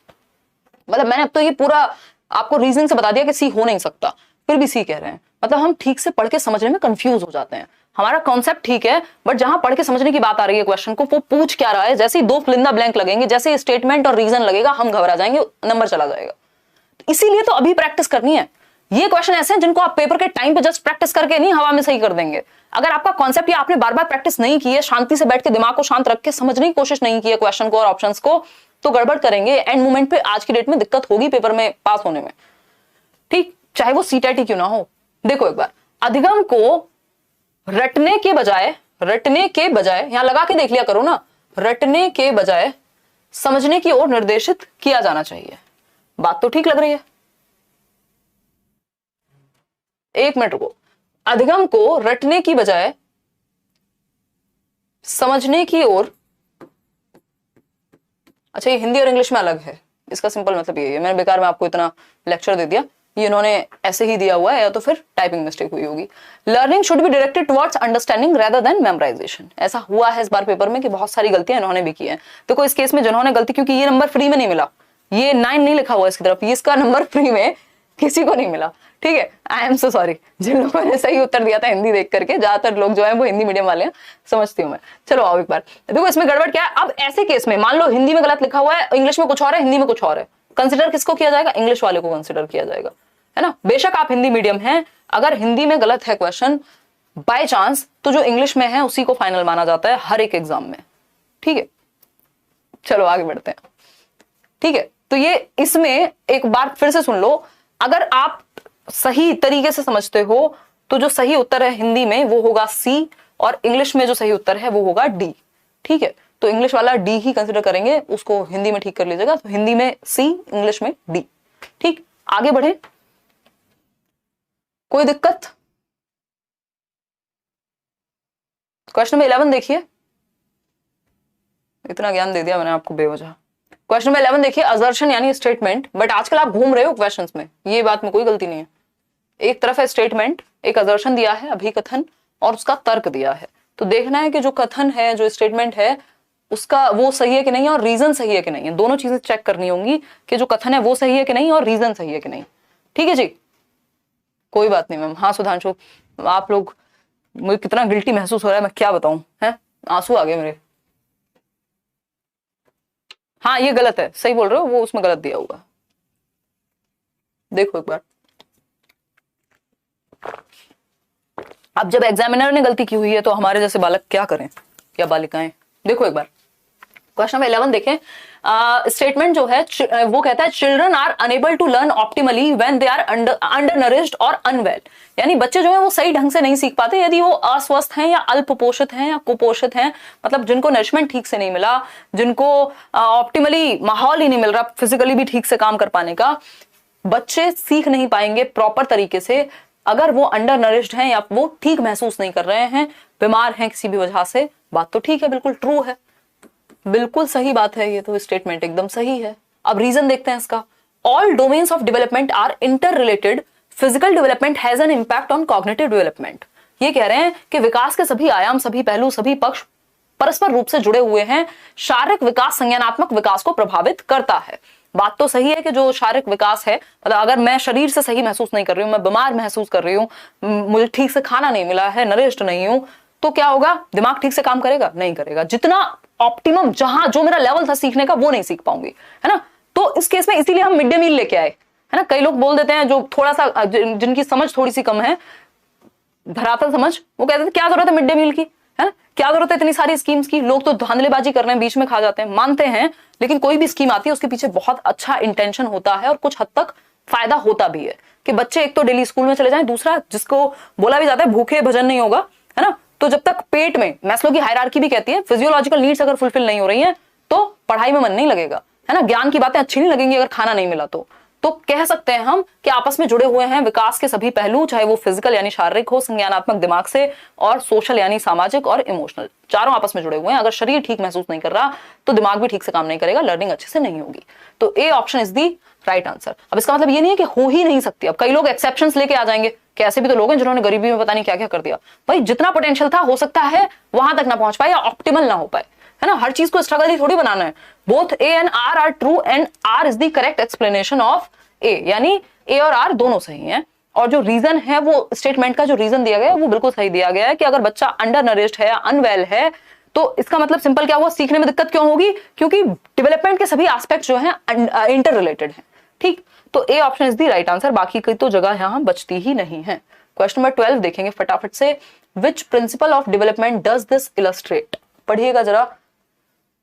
मतलब मैंने अब तो ये पूरा आपको रीजन से बता दिया कि सी हो नहीं सकता, फिर भी सी कह रहे हैं। मतलब हम ठीक से पढ़ के समझने में कंफ्यूज हो जाते हैं। हमारा कॉन्सेप्ट ठीक है, बट जहां पढ़ के समझने की बात आ रही है क्वेश्चन को, वो पूछ क्या रहा है, जैसे ही दो फिलिंदा ब्लैंक लगेंगे, जैसे स्टेटमेंट और रीजन लगेगा, हम घबरा जाएंगे, नंबर चला जाएगा। इसीलिए तो अभी प्रैक्टिस करनी है। ये क्वेश्चन ऐसे हैं जिनको आप पेपर के टाइम पे जस्ट प्रैक्टिस करके नहीं हवा में सही कर देंगे। अगर आपका कॉन्सेप्ट या आपने बार बार प्रैक्टिस नहीं की है, शांति से बैठ के दिमाग को शांत रख के समझने की कोशिश नहीं की है क्वेश्चन को और ऑप्शंस को, तो गड़बड़ करेंगे। एंड मोमेंट पे आज की डेट में दिक्कत होगी पेपर में पास होने में। ठीक, चाहे वो सीटेट ही क्यों ना हो। देखो एक बार, अधिगम को रटने के बजाय यहां लगा के देख लिया करो ना, रटने के बजाय समझने की ओर निर्देशित किया जाना चाहिए। बात तो ठीक लग रही है। एक मिनट रुको, अधिगम को रटने की बजाय समझने की ओर, अच्छा ये हिंदी और इंग्लिश में अलग है, इसका सिंपल मतलब ये है। मैंने बेकार में आपको इतना लेक्चर दे दिया, ये इन्होंने ऐसे ही दिया हुआ है या तो फिर टाइपिंग मिस्टेक हुई होगी। Learning should be directed towards understanding rather than memorisation. ऐसा हुआ है इस बार पेपर में कि बहुत सारी गलतियां इन्होंने भी की हैं। देखो इस केस में जिन्होंने गलती, क्योंकि ये नंबर फ्री में नहीं मिला, ये 9 नहीं लिखा हुआ इसकी तरफ, इसका नंबर फ्री में किसी को नहीं मिला। ठीक है, आई एम सो सॉरी जिन लोगों ने सही उत्तर दिया था हिंदी देख करके। ज्यादातर लोग जो है वो हिंदी मीडियम वाले हैं, समझती हूँ मैं। चलो आओ एक बार देखो इसमें गड़बड़ क्या है। अब ऐसे केस में मान लो हिंदी में गलत लिखा हुआ है, इंग्लिश में कुछ और है, हिंदी में कुछ और है, कंसिडर किसको किया जाएगा, इंग्लिश वाले को कंसिडर किया जाएगा, है ना। बेशक आप हिंदी मीडियम हैं, अगर हिंदी में गलत है क्वेश्चन बाय चांस, तो जो इंग्लिश में है उसी को फाइनल माना जाता है हर एक एग्जाम में। ठीक है, चलो आगे बढ़ते हैं। ठीक है, तो ये इसमें एक बार फिर से सुन लो, अगर आप सही तरीके से समझते हो तो जो सही उत्तर है हिंदी में वो होगा सी, और इंग्लिश में जो सही उत्तर है वो होगा डी। ठीक है, तो इंग्लिश वाला डी ही कंसिडर करेंगे, उसको हिंदी में ठीक कर लीजिएगा। तो हिंदी में सी, इंग्लिश में डी। ठीक, आगे बढ़े, कोई दिक्कत। क्वेश्चन नंबर 11 देखिए, इतना ज्ञान दे दिया मैंने आपको बेवजह। क्वेश्चन नंबर 11 देखिए, असर्शन यानी स्टेटमेंट, बट आजकल आप घूम रहे हो क्वेश्चंस में, ये बात में कोई गलती नहीं है। एक तरफ है स्टेटमेंट, एक असर्शन दिया है, अभिकथन, और उसका तर्क दिया है। तो देखना है कि जो कथन है, जो स्टेटमेंट है, उसका वो सही है कि नहीं और रीजन सही है कि नहीं है। दोनों चीजें चेक करनी होंगी कि जो कथन है वो सही है कि नहीं और रीजन सही है कि नहीं। ठीक है जी, कोई बात नहीं मैम। हाँ सुधांशु, आप लोग, मुझे कितना गिल्टी महसूस हो रहा है मैं क्या बताऊं, है आंसू आ गए मेरे। हाँ ये गलत है, सही बोल रहे हो, वो उसमें गलत दिया हुआ। देखो एक बार, अब जब एग्जामिनर ने गलती की हुई है तो हमारे जैसे बालक क्या करें या बालिकाएं। देखो एक बार क्वेश्चन नंबर 11 देखें। स्टेटमेंट जो है वो कहता है children are unable to learn optimally when they are undernourished और अनवेल। यानी बच्चे जो है वो सही ढंग से नहीं सीख पाते यदि वो अस्वस्थ हैं या अल्प पोषित हैं या कुपोषित हैं, मतलब जिनको नरिशमेंट ठीक से नहीं मिला, जिनको ऑप्टिमली माहौल ही नहीं मिल रहा फिजिकली भी ठीक से काम कर पाने का, बच्चे सीख नहीं पाएंगे प्रॉपर तरीके से अगर वो अंडर नरिश्ड हैं या वो ठीक महसूस नहीं कर रहे हैं, बीमार हैं किसी भी वजह से। बात तो ठीक है, बिल्कुल ट्रू है, बिल्कुल सही बात है, ये तो स्टेटमेंट एकदम सही है। अब रीजन देखते हैं इसका। All domains of development are interrelated, physical development has an impact on cognitive development. ये कह रहे हैं कि विकास के सभी आयाम, सभी पहलू, सभी पक्ष परस्पर रूप से जुड़े हुए हैं, शारीरिक विकास संज्ञानात्मक विकास को प्रभावित करता है। बात तो सही है कि जो शारीरिक विकास है, मतलब अगर मैं शरीर से सही महसूस नहीं कर रही हूँ, मैं बीमार महसूस कर रही हूँ, मुझे ठीक से खाना नहीं मिला है, नरिश्ड नहीं हूं, तो क्या होगा, दिमाग ठीक से काम करेगा नहीं करेगा। जितना ऑप्टिमम, जहां जो मेरा लेवल था सीखने का वो नहीं सीख पाऊंगी, है ना। तो इस केस में इसीलिए हम मिड डे मील लेके आए, है ना। कई लोग बोल देते हैं जो थोड़ा सा, जिनकी समझ थोड़ी सी कम है, धरातल समझ, वो कहते थे क्या जरूरत है मिड डे मील की, है ना, क्या जरूरत है इतनी सारी स्कीम्स की। लोग तो धांधलेबाजी कर रहे हैं, बीच में खा जाते हैं, मानते हैं, लेकिन कोई भी स्कीम आती है उसके पीछे बहुत अच्छा इंटेंशन होता है और कुछ हद तक फायदा होता भी है कि बच्चे एक तो डेली स्कूल में चले जाएं, दूसरा जिसको बोला भी जाता है भूखे भजन नहीं होगा, है ना, तो जब तक पेट में, मैस्लो की हायरार्की भी कहती है, फिजियोलॉजिकल नीड्स अगर फुलफिल नहीं हो रही हैं तो पढ़ाई में मन नहीं लगेगा, है ना, ज्ञान की बातें अच्छी नहीं लगेंगी अगर खाना नहीं मिला तो कह सकते हैं हम कि आपस में जुड़े हुए हैं विकास के सभी पहलू, चाहे वो फिजिकल यानी शारीरिक हो, संज्ञानात्मक दिमाग से, और सोशल यानी सामाजिक और इमोशनल, चारों आपस में जुड़े हुए हैं। अगर शरीर ठीक महसूस नहीं कर रहा तो दिमाग भी ठीक से काम नहीं करेगा, लर्निंग अच्छे से नहीं होगी। तो A option is the right answer. अब इसका मतलब ये नहीं है कि हो ही नहीं सकती, अब कई लोग एक्सेप्शंस लेके आ जाएंगे कि ऐसे भी तो लोग हैं जिन्होंने गरीबी में पता नहीं क्या क्या कर दिया। भाई जितना पोटेंशियल था हो सकता है वहां तक ना पहुंच पाए या ऑप्टिमल ना हो पाए, है ना, हर चीज को स्ट्रगल ही थोड़ी बनाना है। Both A and R are true and R is the correct explanation of A, यानी ए और आर दोनों सही हैं। और जो रीजन है वो स्टेटमेंट का जो रीजन दिया गया है वो बिल्कुल सही दिया गया है कि अगर बच्चा अंडर नरिश्ड है, अनवेल है, तो इसका मतलब सिंपल क्या हुआ, सीखने में दिक्कत क्यों होगी, क्योंकि डेवलपमेंट के सभी एस्पेक्ट जो हैं इंटर रिलेटेड हैं। ठीक, तो A option is the right answer, बाकी की तो जगह यहां बचती ही नहीं है। क्वेश्चन नंबर 12 देखेंगे फटाफट से। Which principle of development does this illustrate? पढ़िएगा जरा,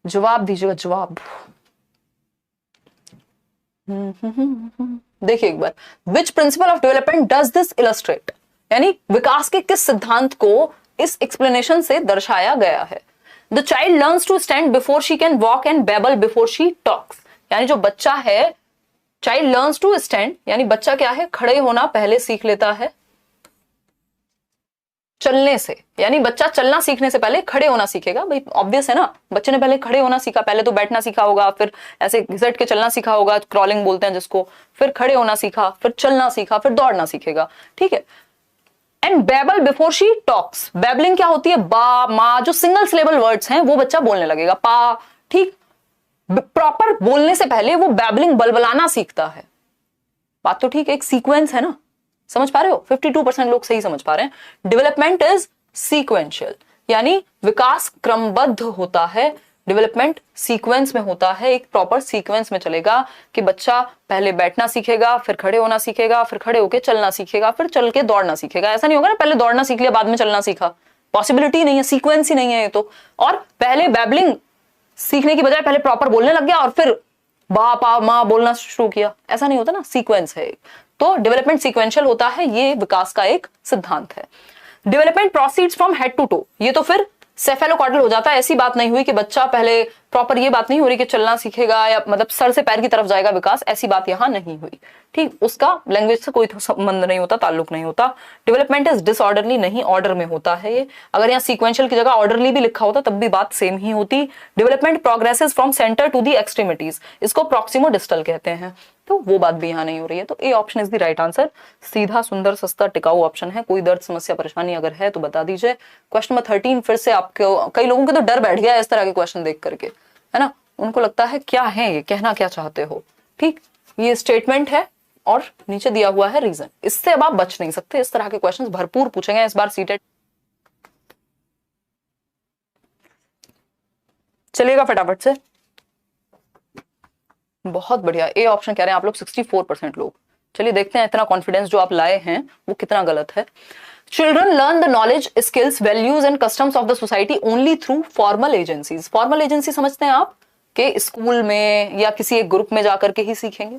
जवाब दीजिएगा, जवाब। देखिए एक बार, which principle of development does this illustrate, यानी विकास के किस सिद्धांत को इस एक्सप्लेनेशन से दर्शाया गया है। The child learns to stand before she can walk and babble before she talks, यानी जो बच्चा है, चाइल्ड लर्न्स टू स्टैंड यानी बच्चा क्या है, खड़े होना पहले सीख लेता है चलने से, यानी बच्चा चलना सीखने से पहले खड़े होना सीखेगा। भाई ऑब्वियस है ना, बच्चे ने पहले खड़े होना सीखा, पहले तो बैठना सीखा होगा, फिर ऐसे घिसट के चलना सीखा होगा, क्रॉलिंग बोलते हैं जिसको, फिर खड़े होना सीखा, फिर चलना सीखा, फिर दौड़ना सीखेगा। ठीक है, and babble before she talks, babbling क्या होती है, बा मा, जो सिंगल सिलेबल वर्ड्स हैं वो बच्चा बोलने लगेगा, पा। ठीक, प्रॉपर बोलने से पहले वो बेबलिंग बलबलाना सीखता है। बात तो ठीक है, एक सीक्वेंस है ना, समझ पा रहे हो, 52% लोग सही समझ पा रहे हैं। डेवलपमेंट इज सीक्वेंशियल, यानी विकास क्रमबद्ध होता है, डेवलपमेंट सीक्वेंस में होता है, एक प्रॉपर सीक्वेंस में चलेगा कि बच्चा पहले बैठना सीखेगा, फिर खड़े होना सीखेगा, फिर खड़े होकर चलना सीखेगा, फिर चल के दौड़ना सीखेगा। ऐसा नहीं होगा ना पहले दौड़ना सीख लिया बाद में चलना सीखा, पॉसिबिलिटी नहीं है, सीक्वेंस ही नहीं है ये तो। और पहले बैबलिंग सीखने की बजाय पहले प्रॉपर बोलने लग गया और फिर बा पा मा बोलना शुरू किया, ऐसा नहीं होता ना, सीक्वेंस है। तो डेवलपमेंट सीक्वेंशियल होता है, ये विकास का एक सिद्धांत है। Development proceeds from head to toe, ये तो फिर सेफेलोकॉर्डल हो जाता है। ऐसी बात नहीं हुई कि बच्चा पहले प्रॉपर, ये बात नहीं हो रही कि चलना सीखेगा या मतलब सर से पैर की तरफ जाएगा विकास, ऐसी बात यहां नहीं हुई। ठीक, उसका लैंग्वेज से कोई संबंध नहीं होता, ताल्लुक नहीं होता। डेवलपमेंट इज डिसऑर्डरली, नहीं ऑर्डर में होता है ये। अगर यहाँ सीक्वेंशियल की जगह ऑर्डरली भी लिखा होता तब भी बात सेम ही होती। Development progresses from centre to the extremities, इसको प्रॉक्सिमो डिस्टल कहते हैं, तो वो बात भी यहाँ नहीं हो रही है। तो A option is the right answer, सीधा सुंदर सस्ता टिकाऊ ऑप्शन है। कोई दर्द समस्या परेशानी अगर है तो बता दीजिए। क्वेश्चन नंबर 13 फिर से आपको, कई लोगों के तो डर बैठ गया इस तरह के क्वेश्चन देख करके, है ना, उनको लगता है क्या है ये, कहना क्या चाहते हो। ठीक, ये स्टेटमेंट है और नीचे दिया हुआ है रीजन, इससे अब आप बच नहीं सकते, इस तरह के क्वेश्चंस भरपूर पूछेंगे इस बार सीटेट। चलिएगा फटाफट से, बहुत बढ़िया, ए ऑप्शन कह रहे हैं आप लोग 64% लोग। चलिए देखते हैं इतना कॉन्फिडेंस जो आप लाए हैं वो कितना गलत है। Children learn the knowledge, skills, values and customs of the society only through formal agencies. Formal agency समझते हैं आप, कि स्कूल में या किसी एक ग्रुप में जाकर के ही सीखेंगे।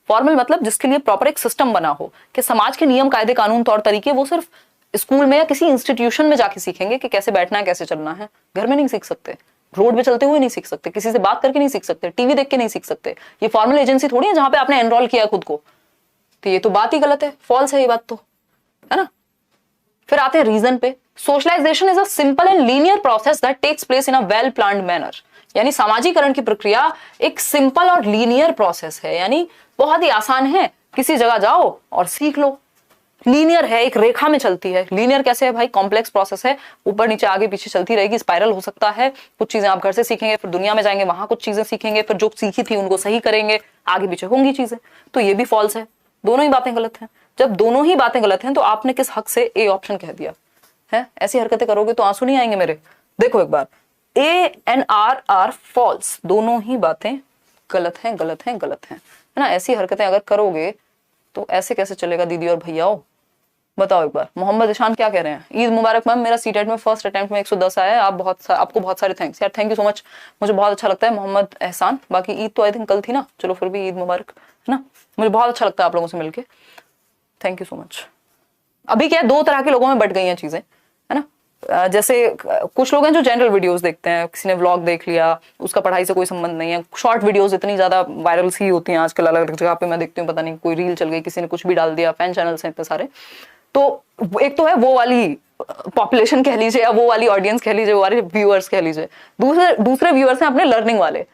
फॉर्मल मतलब जिसके लिए प्रॉपर एक सिस्टम बना हो, कि समाज के नियम कायदे कानून तौर तरीके वो सिर्फ स्कूल में या किसी इंस्टीट्यूशन में जाके सीखेंगे कि कैसे बैठना है, कैसे चलना है। घर में नहीं सीख सकते, रोड पे चलते हुए नहीं सीख सकते, किसी से बात करके नहीं सीख सकते, टीवी देख के नहीं सीख सकते। ये फॉर्मल एजेंसी थोड़ी है जहां पे आपने एनरोल किया खुद को, तो ये तो बात ही गलत है, फॉल्स है ये बात तो, है ना। फिर आते हैं रीजन पे। Socialisation is a simple and linear process that takes place in a well planned manner, यानी सामाजिकरण की प्रक्रिया एक सिंपल और लीनियर प्रोसेस है, यानी बहुत ही आसान है, किसी जगह जाओ और सीख लो। लीनियर है, एक रेखा में चलती है। लीनियर कैसे है भाई, कॉम्प्लेक्स प्रोसेस है, ऊपर नीचे आगे पीछे चलती रहेगी, स्पाइरल हो सकता है। कुछ चीजें आप घर से सीखेंगे, फिर दुनिया में जाएंगे वहां कुछ चीजें सीखेंगे, फिर जो सीखी थी उनको सही करेंगे, आगे पीछे होंगी चीजें। तो ये भी फॉल्स है, दोनों ही बातें गलत हैं। जब दोनों ही बातें गलत हैं तो आपने किस हक से ए ऑप्शन कह दिया है? ऐसी हरकतें करोगे तो आंसू नहीं आएंगे मेरे। देखो एक बार, A and R are false, दोनों ही बातें गलत हैं, गलत हैं, गलत हैं, है ना। ऐसी हरकतें अगर करोगे तो ऐसे कैसे चलेगा दीदी और भैयाओ, बताओ एक बार। मोहम्मद ईशान क्या कह रहे हैं, ईद मुबारक मैम, मेरा सीटेट में फर्स्ट अटेम्प्ट में 110 आया है, आपको बहुत सारे थैंक्स यार, थैंक यू सो मच, मुझे बहुत अच्छा लगता है मोहम्मद एहसान। बाकी ईद तो आई थिंक कल थी ना, चलो फिर भी ईद मुबारक, है ना। मुझे बहुत अच्छा लगता है आप लोगों से मिलके, थैंक यू सो मच। अभी क्या है, दो तरह के लोगों में बट गई हैं चीजें, है ना। जैसे कुछ लोग हैं जो जनरल वीडियोस देखते हैं, किसी ने व्लॉग देख लिया, उसका पढ़ाई से कोई संबंध नहीं है। शॉर्ट वीडियोस इतनी ज्यादा वायरल सी होती हैं आजकल, अलग अलग जगह पे मैं देखती हूँ, पता नहीं कोई रील चल गई, किसी ने कुछ भी डाल दिया, फैन चैनल्स हैं इतने सारे। तो एक तो है वो वाली पॉपुलेशन कह लीजिए, या वो वाली ऑडियंस कह लीजिए, वो वाले व्यूअर्स कह लीजिए। दूसरे व्यूअर्स हैं अपने लर्निंग वाले।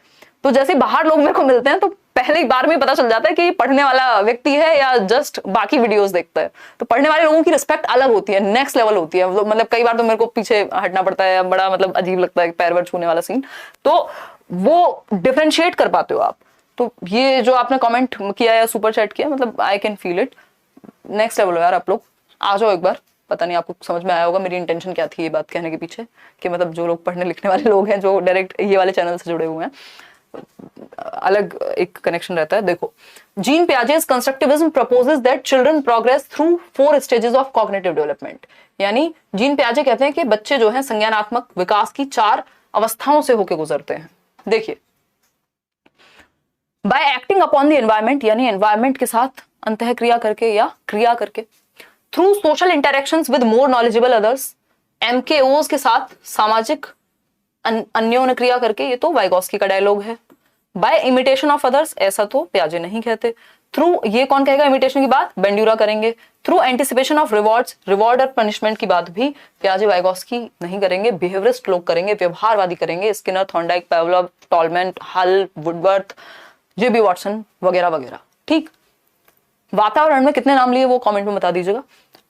तो जैसे बाहर लोग मेरे को मिलते हैं तो पहले एक बार में पता चल जाता है कि पढ़ने वाला व्यक्ति है या जस्ट बाकी वीडियोस देखता है। तो पढ़ने वाले लोगों की रिस्पेक्ट अलग होती है, नेक्स्ट लेवल होती है। मतलब कई बार तो मेरे को पीछे हटना पड़ता है, बड़ा मतलब अजीब लगता है पैर वैर छूने वाला सीन। तो वो डिफरेंशिएट कर पाते हो आप। तो ये जो आपने कमेंट किया या सुपर चैट किया, मतलब I can feel it. Next level हो यार आप लोग, आ जाओ एक बार। पता नहीं आपको समझ में आया होगा मेरी इंटेंशन क्या थी ये बात कहने के पीछे, कि मतलब जो लोग पढ़ने लिखने वाले लोग हैं, जो डायरेक्ट ये वाले चैनल से जुड़े हुए हैं, अलग एक कनेक्शन रहता है। देखो, Jean Piaget's constructivism proposes that children progress through 4 stages of cognitive development। यानी जीन पियाजे कहते हैं कि बच्चे जो हैं संज्ञानात्मक विकास की 4 अवस्थाओं से होकर गुजरते हैं। देखिए, by acting upon the environment, यानी एनवायरमेंट के साथ अंतःक्रिया करके या क्रिया करके, through social interactions with more knowledgeable others, MKOs के साथ सामाजिक अन्योन्य क्रिया करके, ये तो वाइगोस्की का डायलॉग है। बाय इमिटेशन ऑफ अदर्स, ऐसा तो पियाजे नहीं कहते। थ्रू, ये कौन कहेगा इमिटेशन की बात, बेंड्यूरा करेंगे। Through anticipation of rewards, reward और पनिशमेंट की बात भी पियाजे वाइगोस्की नहीं करेंगे, बिहेवियरिस्ट लोग करेंगे, व्यवहारवादी करेंगे, स्किनर, थॉर्नडाइक, पावलोव, टॉलमैन, हल, वुडवर्थ, जेबी वॉटसन वगैरह वगैरह। ठीक, वातावरण में कितने नाम लिए वो कमेंट में बता दीजिएगा।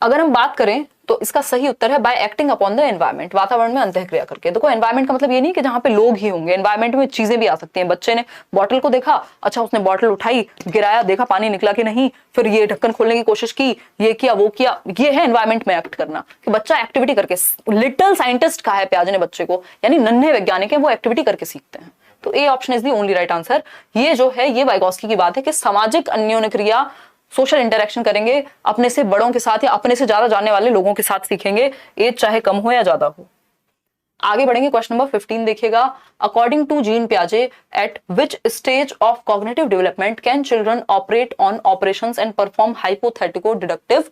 अगर हम बात करें तो इसका सही उत्तर है bye acting upon the environment, वातावरण में अंतःक्रिया करके। देखो, एनवायरमेंट का मतलब ये नहीं कि जहां पे लोग ही होंगे, एनवायरमेंट में चीजें भी आ सकती हैं। बच्चे ने बॉटल को देखा, अच्छा उसने बॉटल उठाई, गिराया, देखा पानी निकला कि नहीं, फिर ये ढक्कन खोलने की कोशिश की, ये किया वो किया। ये है एनवायरमेंट में एक्ट करना, कि बच्चा एक्टिविटी करके। लिटिल साइंटिस्ट कहा है पियाजे ने बच्चे को, यानी नन्हे वैज्ञानिक है, वो एक्टिविटी करके सीखते हैं। तो A option is the only right answer. ये जो है ये वाइगोस्की की बात है कि सामाजिक अन्योन्य क्रिया, सोशल इंटरेक्शन करेंगे, अपने से बड़ों के साथ या अपने से ज्यादा जानने वाले लोगों के साथ सीखेंगे, एज चाहे कम हो या ज्यादा हो। आगे बढ़ेंगे, क्वेश्चन नंबर 15 देखिएगा। अकॉर्डिंग टू जीन पियाजे, at which stage of cognitive development can children operate on operations and perform hypothetico deductive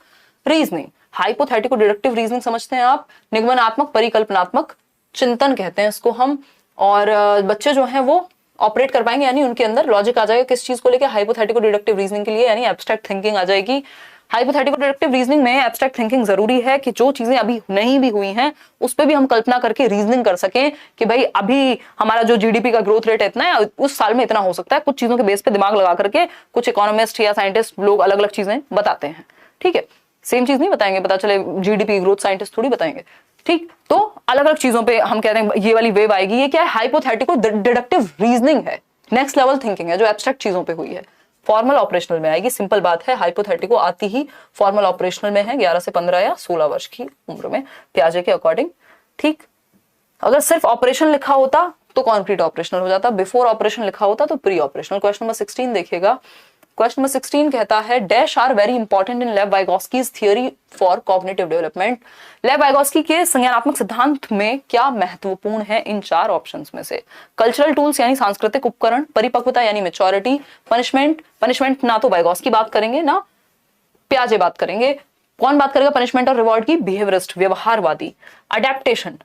reasoning. Hypothetico deductive reasoning समझते हैं आप, निगमनात्मक परिकल्पनात्मक चिंतन कहते हैं इसको हम। और बच्चे जो हैं वो ऑपरेट कर पाएंगे, यानी उनके अंदर लॉजिक आ जाएगा किस चीज को लेकर, हाइपोथेटिको डिडक्टिव रीजनिंग के लिए, यानी एब्स्ट्रैक्ट थिंकिंग आ जाएगी। हाइपोथेटिको डिडक्टिव रीजनिंग में एब्स्ट्रैक्ट थिंकिंग जरूरी है कि जो चीजें अभी नहीं भी हुई हैं उस पर भी हम कल्पना करके रीजनिंग कर सकें कि भाई अभी हमारा जो जीडीपी का ग्रोथ रेट है इतना है, उस साल में इतना हो सकता है। कुछ चीजों के बेस पे दिमाग लगा करके कुछ इकोनॉमिस्ट या साइंटिस्ट लोग अलग अलग चीजें बताते हैं। ठीक है, सेम चीज नहीं बताएंगे, पता चले जीडीपी ग्रोथ साइंटिस्ट थोड़ी बताएंगे। ठीक, तो अलग अलग चीजों पे हम कहते हैं ये वाली वेव आएगी। ये क्या है, हाइपोथेटिको डिडक्टिव रीजनिंग है, नेक्स्ट लेवल थिंकिंग है जो एब्स्ट्रैक्ट चीजों पे हुई है। फॉर्मल ऑपरेशनल में आएगी, सिंपल बात है। हाइपोथेटिको आती ही फॉर्मल ऑपरेशनल में है 11 से 15 या 16 वर्ष की उम्र में पियाजे के अकॉर्डिंग। ठीक, अगर सिर्फ ऑपरेशन लिखा होता तो कॉन्क्रीट ऑपरेशनल हो जाता, बिफोर ऑपरेशन लिखा होता तो प्री ऑपरेशनल। क्वेश्चन नंबर 16 देखिएगा। क्वेश्चन नंबर 16 कहता है, dash are very important in Lev Vygotsky's theory for cognitive development. Lev Vygotsky के संज्ञानात्मक सिद्धांत में क्या महत्वपूर्ण है इन 4 ऑप्शंस में से। कल्चरल टूल्स यानी सांस्कृतिक उपकरण, परिपक्वता यानी मैच्योरिटी, पनिशमेंट ना तो वाइगोस्की बात करेंगे ना पियाजे बात करेंगे। कौन बात करेगा पनिशमेंट और रिवॉर्ड की, बिहेवियरिस्ट, व्यवहारवादी। अडेप्टेशन,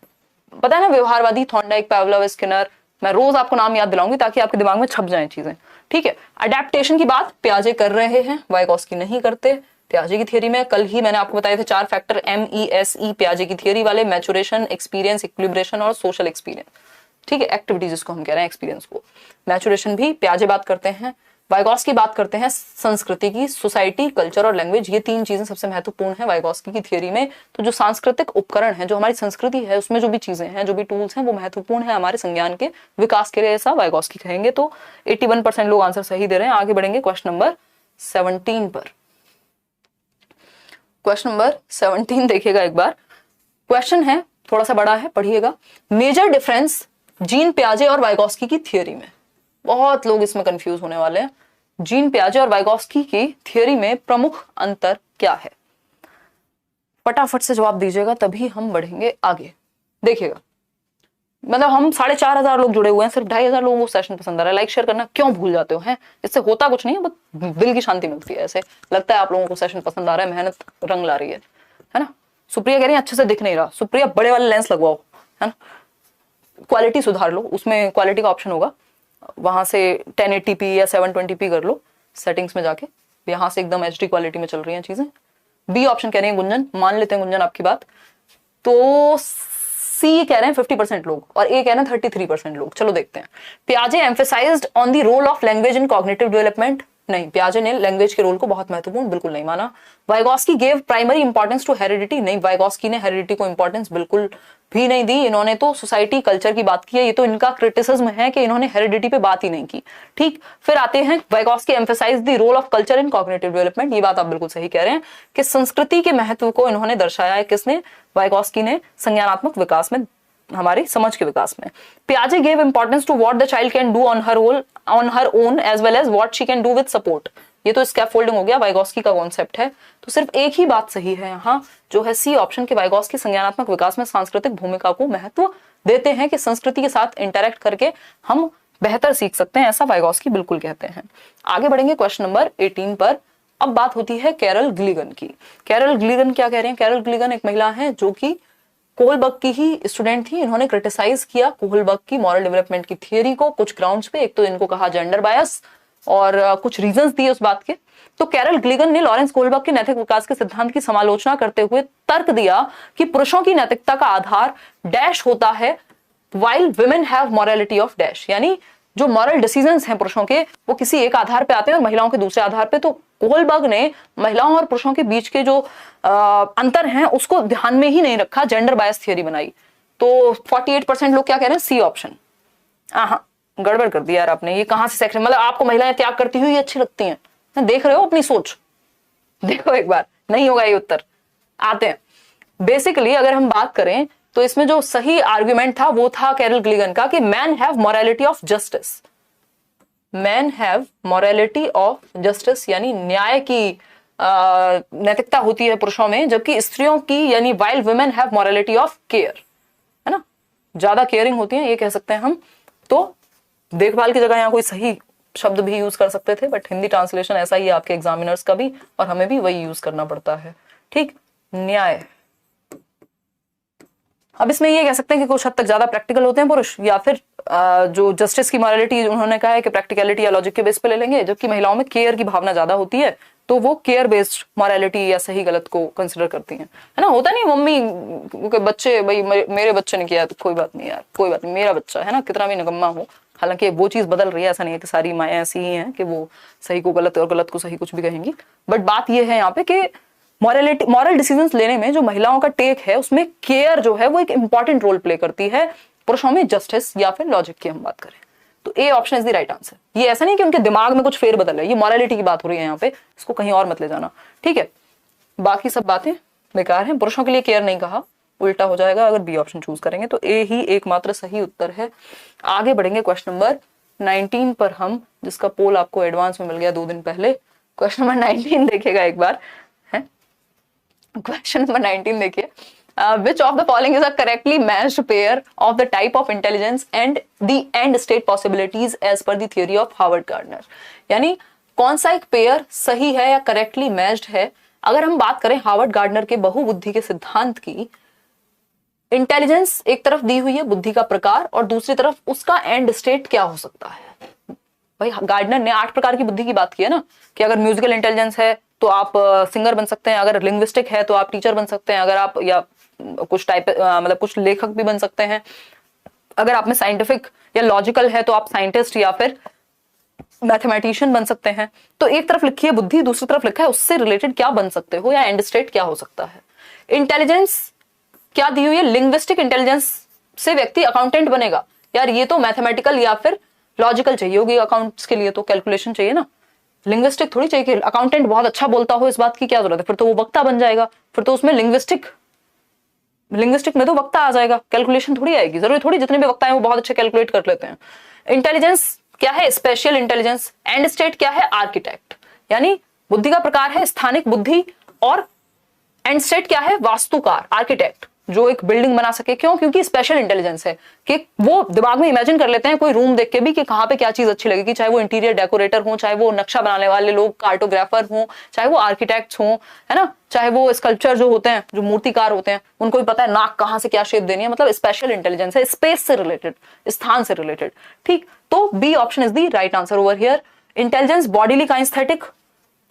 पता है ना व्यवहारवादी, थॉर्नडाइक, पावलोव, स्किनर, मैं रोज आपको नाम याद दिलाऊंगी ताकि आपके दिमाग में छप जाए चीजें। ठीक है, अडेप्टेशन की बात पियाजे कर रहे हैं, वाइगोस्की नहीं करते। पियाजे की थियरी में कल ही मैंने आपको बताए थे 4 फैक्टर, MESE पियाजे की थियरी वाले, मैचुरेशन, एक्सपीरियंस, इक्विलिब्रेशन और सोशल एक्सपीरियंस। ठीक है, एक्टिविटी जिसको हम कह रहे हैं एक्सपीरियंस को। मैचुरेशन भी पियाजे बात करते हैं, वाइगोस्की बात करते हैं संस्कृति की, सोसाइटी, कल्चर और लैंग्वेज। ये 3 चीजें सबसे महत्वपूर्ण है वाइगोस्की की थियरी में। तो जो सांस्कृतिक उपकरण है, जो हमारी संस्कृति है, उसमें जो भी चीजें हैं, जो भी टूल्स हैं, वो महत्वपूर्ण है हमारे संज्ञान के विकास के लिए, ऐसा वाइगोस्की कहेंगे। तो 81% लोग आंसर सही दे रहे हैं। आगे बढ़ेंगे क्वेश्चन नंबर 17 पर। क्वेश्चन नंबर 17 देखिएगा एक बार। क्वेश्चन है थोड़ा सा बड़ा है, पढ़िएगा। मेजर डिफरेंस जीन पियाजे और वाइगोस्की की थियरी में। बहुत लोग इसमें कंफ्यूज होने वाले हैं। जीन पियाजे और वाइगोस्की की थियरी में प्रमुख अंतर क्या है, फटाफट से जवाब दीजिएगा तभी हम बढ़ेंगे आगे। देखिएगा, मतलब हम 4,500 लोग जुड़े हुए हैं, सिर्फ 2,500 लोगों को सेशन पसंद आ रहा है। लाइक शेयर करना क्यों भूल जाते हो, हैं? इससे होता कुछ नहीं है, बस दिल की शांति मिलती है। ऐसे लगता है आप लोगों को सेशन पसंद आ रहा है, मेहनत रंग ला रही है ना। सुप्रिया कह रही है अच्छे से दिख नहीं रहा, सुप्रिया बड़े वाले लेंस लगवाओ, है ना, क्वालिटी सुधार लो, उसमें क्वालिटी का ऑप्शन होगा, वहां से 1080p या 720p कर लो सेटिंग्स में जाके, यहाँ से एकदम HD क्वालिटी में चल रही हैं चीजें। बी ऑप्शन कह रही है गुंजन, मान लेते हैं गुंजन आपकी बात, तो सी कह रहे हैं 50% लोग और ए कह रहे हैं 33% लोग। चलो देखते हैं। पियाजे emphasised on the role of language in cognitive development, नहीं, पियाजे ने लैंग्वेज के रोल को बहुत महत्वपूर्ण बिल्कुल नहीं माना। Vygotsky gave primary importance to heredity, नहीं, वाइगोस्की ने हेरिडिटी को इंपॉर्टेंस बिल्कुल भी नहीं दी। इन्होंने तो सोसाइटी कल्चर की बात की है, ये तो इनका क्रिटिसिज्म है कि इन्होंने हेरिडिटी पे बात ही नहीं की। ठीक, फिर आते हैं Vygotsky emphasise the role of culture in cognitive development, ये बात आप बिल्कुल सही कह रहे हैं कि संस्कृति के महत्व को इन्होंने दर्शाया है, किसने, वाइगोस्की ने, संज्ञानात्मक विकास में, हमारी समझ के विकास में। पियाजे gave importance to what the child can do on her own as well as what she can do with support, ये तो स्कैफोल्डिंग हो गया, वाइगोस्की का कॉन्सेप्ट है। तो सिर्फ एक ही बात सही है यहाँ, जो है सी ऑप्शन के, वाइगोस्की संज्ञानात्मक विकास में सांस्कृतिक भूमिका को महत्व देते हैं कि संस्कृति के साथ इंटरेक्ट करके हम बेहतर सीख सकते हैं, ऐसा वाइगोस्की बिल्कुल कहते हैं। आगे बढ़ेंगे क्वेश्चन नंबर 18 पर। अब बात होती है कैरल ग्लीगन की। कैरल ग्लीगन क्या कह रहे हैं? कैरल ग्लीगन एक महिला है जो कि कोहलबर्ग की ही स्टूडेंट थी। इन्होंने क्रिटिसाइज किया कोहलबर्ग की मॉरल डेवलपमेंट की थियरी को कुछ ग्राउंड्स पे, एक तो इनको कहा जेंडर बायस और कुछ रीजंस दिए उस बात के। तो कैरल ग्लीगन ने लॉरेंस कोहलबर्ग के नैतिक विकास के सिद्धांत की समालोचना करते हुए तर्क दिया कि पुरुषों की नैतिकता का आधार डैश होता है while women have morality of dash, यानी जो मॉरल डिसीजंस हैं पुरुषों के वो किसी एक आधार पे आते हैं और महिलाओं के दूसरे आधार पे। तो कोहलबर्ग ने महिलाओं और पुरुषों के बीच के जो अंतर हैं उसको ध्यान में ही नहीं रखा, जेंडर बायस थियरी बनाई। तो 48% लोग क्या कह रहे हैं? C option. हाँ, गड़बड़ कर दिया यार आपने, ये कहां से सेक्शन, मतलब आपको महिलाएं त्याग करती हुई अच्छी लगती हैं? देख रहे हो अपनी सोच, देखो एक बार, नहीं होगा ये उत्तर। आते हैं बेसिकली, अगर हम बात करें तो इसमें जो सही आर्गुमेंट था वो था कैरल ग्लीगन का कि man have morality of justice, man have morality of justice, यानी न्याय की नैतिकता होती है पुरुषों में, जबकि स्त्रियों की यानी while women have morality of care, है ना, ज्यादा केयरिंग होती है, ये कह सकते हैं हम। तो देखभाल की जगह यहाँ कोई सही शब्द भी यूज कर सकते थे, बट हिंदी ट्रांसलेशन ऐसा ही है आपके एग्जामिनर्स का भी, और हमें भी वही यूज करना पड़ता है। ठीक, न्याय। अब इसमें ये कह सकते हैं कि कुछ हद तक ज्यादा प्रैक्टिकल होते हैं पुरुष, या फिर जो जस्टिस की मॉरलिटी उन्होंने कहा है कि प्रैक्टिकलिटी या लॉजिक के बेस पे ले लेंगे, जबकि महिलाओं में केयर की भावना ज्यादा होती है, तो वो केयर बेस्ड मॉरलिटी या सही गलत को कंसिडर करती हैं, है ना। होता नहीं मम्मी के बच्चे, भाई मेरे बच्चे ने किया तो कोई बात नहीं यार, कोई बात नहीं, मेरा बच्चा है ना, कितना भी निकम्मा हो। हालांकि वो चीज बदल रही है, ऐसा नहीं है कि सारी माएँ ऐसी ही हैं कि वो सही को गलत और गलत को सही कुछ भी कहेंगी, बट बात ये है यहाँ पे कि मॉरल डिसीजंस लेने में जो महिलाओं का टेक है उसमें केयर जो है वो एक इंपॉर्टेंट रोल प्ले करती है, पुरुषों में जस्टिस या फिर लॉजिक की हम बात करें तो A option is the right answer. ये ऐसा नहीं कि उनके दिमाग में कुछ फेरबदल है, ये मॉरलिटी की बात हो रही है यहाँ पे, इसको कहीं और मत ले जाना, ठीक है। बाकी सब बातें बेकार हैं, पुरुषों के लिए केयर नहीं कहा, उल्टा हो जाएगा अगर बी ऑप्शन चूज करेंगे, तो ए ही एकमात्र सही उत्तर है। आगे बढ़ेंगे क्वेश्चन नंबर 19 पर हम, जिसका पोल आपको एडवांस में मिल गया 2 दिन पहले। क्वेश्चन नंबर 19 देखिएगा एक बार, है क्वेश्चन नंबर 19 देखिए। Which of the following is a correctly matched pair of the type of intelligence and the end state possibilities as per the theory of Howard Gardner? यानी कौन सा एक पेयर सही है या करेक्टली मैच्ड है। अगर हम बात करें हार्वर्ड गार्डनर के बहुबुद्धि के सिद्धांत की, इंटेलिजेंस एक तरफ दी हुई है, बुद्धि का प्रकार, और दूसरी तरफ उसका एंड स्टेट क्या हो सकता है। भाई गार्डनर ने 8 प्रकार की बुद्धि की बात की है ना, कि अगर म्यूजिकल इंटेलिजेंस है तो आप सिंगर बन सकते हैं, अगर लिंग्विस्टिक है तो आप टीचर बन सकते हैं, अगर आप या कुछ टाइप मतलब कुछ लेखक भी बन सकते हैं, अगर आप में साइंटिफिक या लॉजिकल है तो आप साइंटिस्ट या फिर मैथमेटिशियन बन सकते हैं। तो एक तरफ लिखी है बुद्धि, दूसरी तरफ लिखा है उससे रिलेटेड क्या बन सकते हो या एंड स्टेट क्या हो सकता है। इंटेलिजेंस क्या दी हुई है, लिंग्विस्टिक इंटेलिजेंस से व्यक्ति अकाउंटेंट बनेगा। यार ये तो मैथमेटिकल या फिर लॉजिकल चाहिए होगी, अकाउंट्स के लिए तो कैलकुलेशन चाहिए ना, लिंग्विस्टिक थोड़ी चाहिए कि अकाउंटेंट बहुत अच्छा बोलता हो, इस बात की क्या जरूरत है, फिर तो वो वक्ता बन जाएगा, फिर तो उसमें लिंग्विस्टिक में तो वक्ता आ जाएगा, कैलकुलेशन थोड़ी आएगी। जरूरी थोड़ी जितने भी वक्ता हैं वो बहुत अच्छे कैलकुलेट कर लेते हैं। इंटेलिजेंस क्या है, स्पेशल इंटेलिजेंस। एंड स्टेट क्या है, आर्किटेक्ट, यानी बुद्धि का प्रकार है स्थानिक बुद्धि, और एंड स्टेट क्या है, वास्तुकार, आर्किटेक्ट, जो एक बिल्डिंग बना सके। क्यों? क्योंकि स्पेशल इंटेलिजेंस है कि वो दिमाग में इमेजिन कर लेते हैं कोई रूम देख के भी कि कहाँ पे क्या चीज अच्छी लगेगी, चाहे वो इंटीरियर डेकोरेटर हो, चाहे वो नक्शा बनाने वाले लोग कार्टोग्राफर हो, चाहे वो आर्किटेक्ट्स हो, है ना, चाहे वो स्कल्पचर जो होते हैं, जो मूर्तिकार होते हैं, उनको भी पता है नाक कहाँ से क्या शेप देनी है। मतलब स्पेशल इंटेलिजेंस है, स्पेस से रिलेटेड, स्थान से रिलेटेड। ठीक, तो B option is the right answer over here. Intelligence bodily kinaesthetic,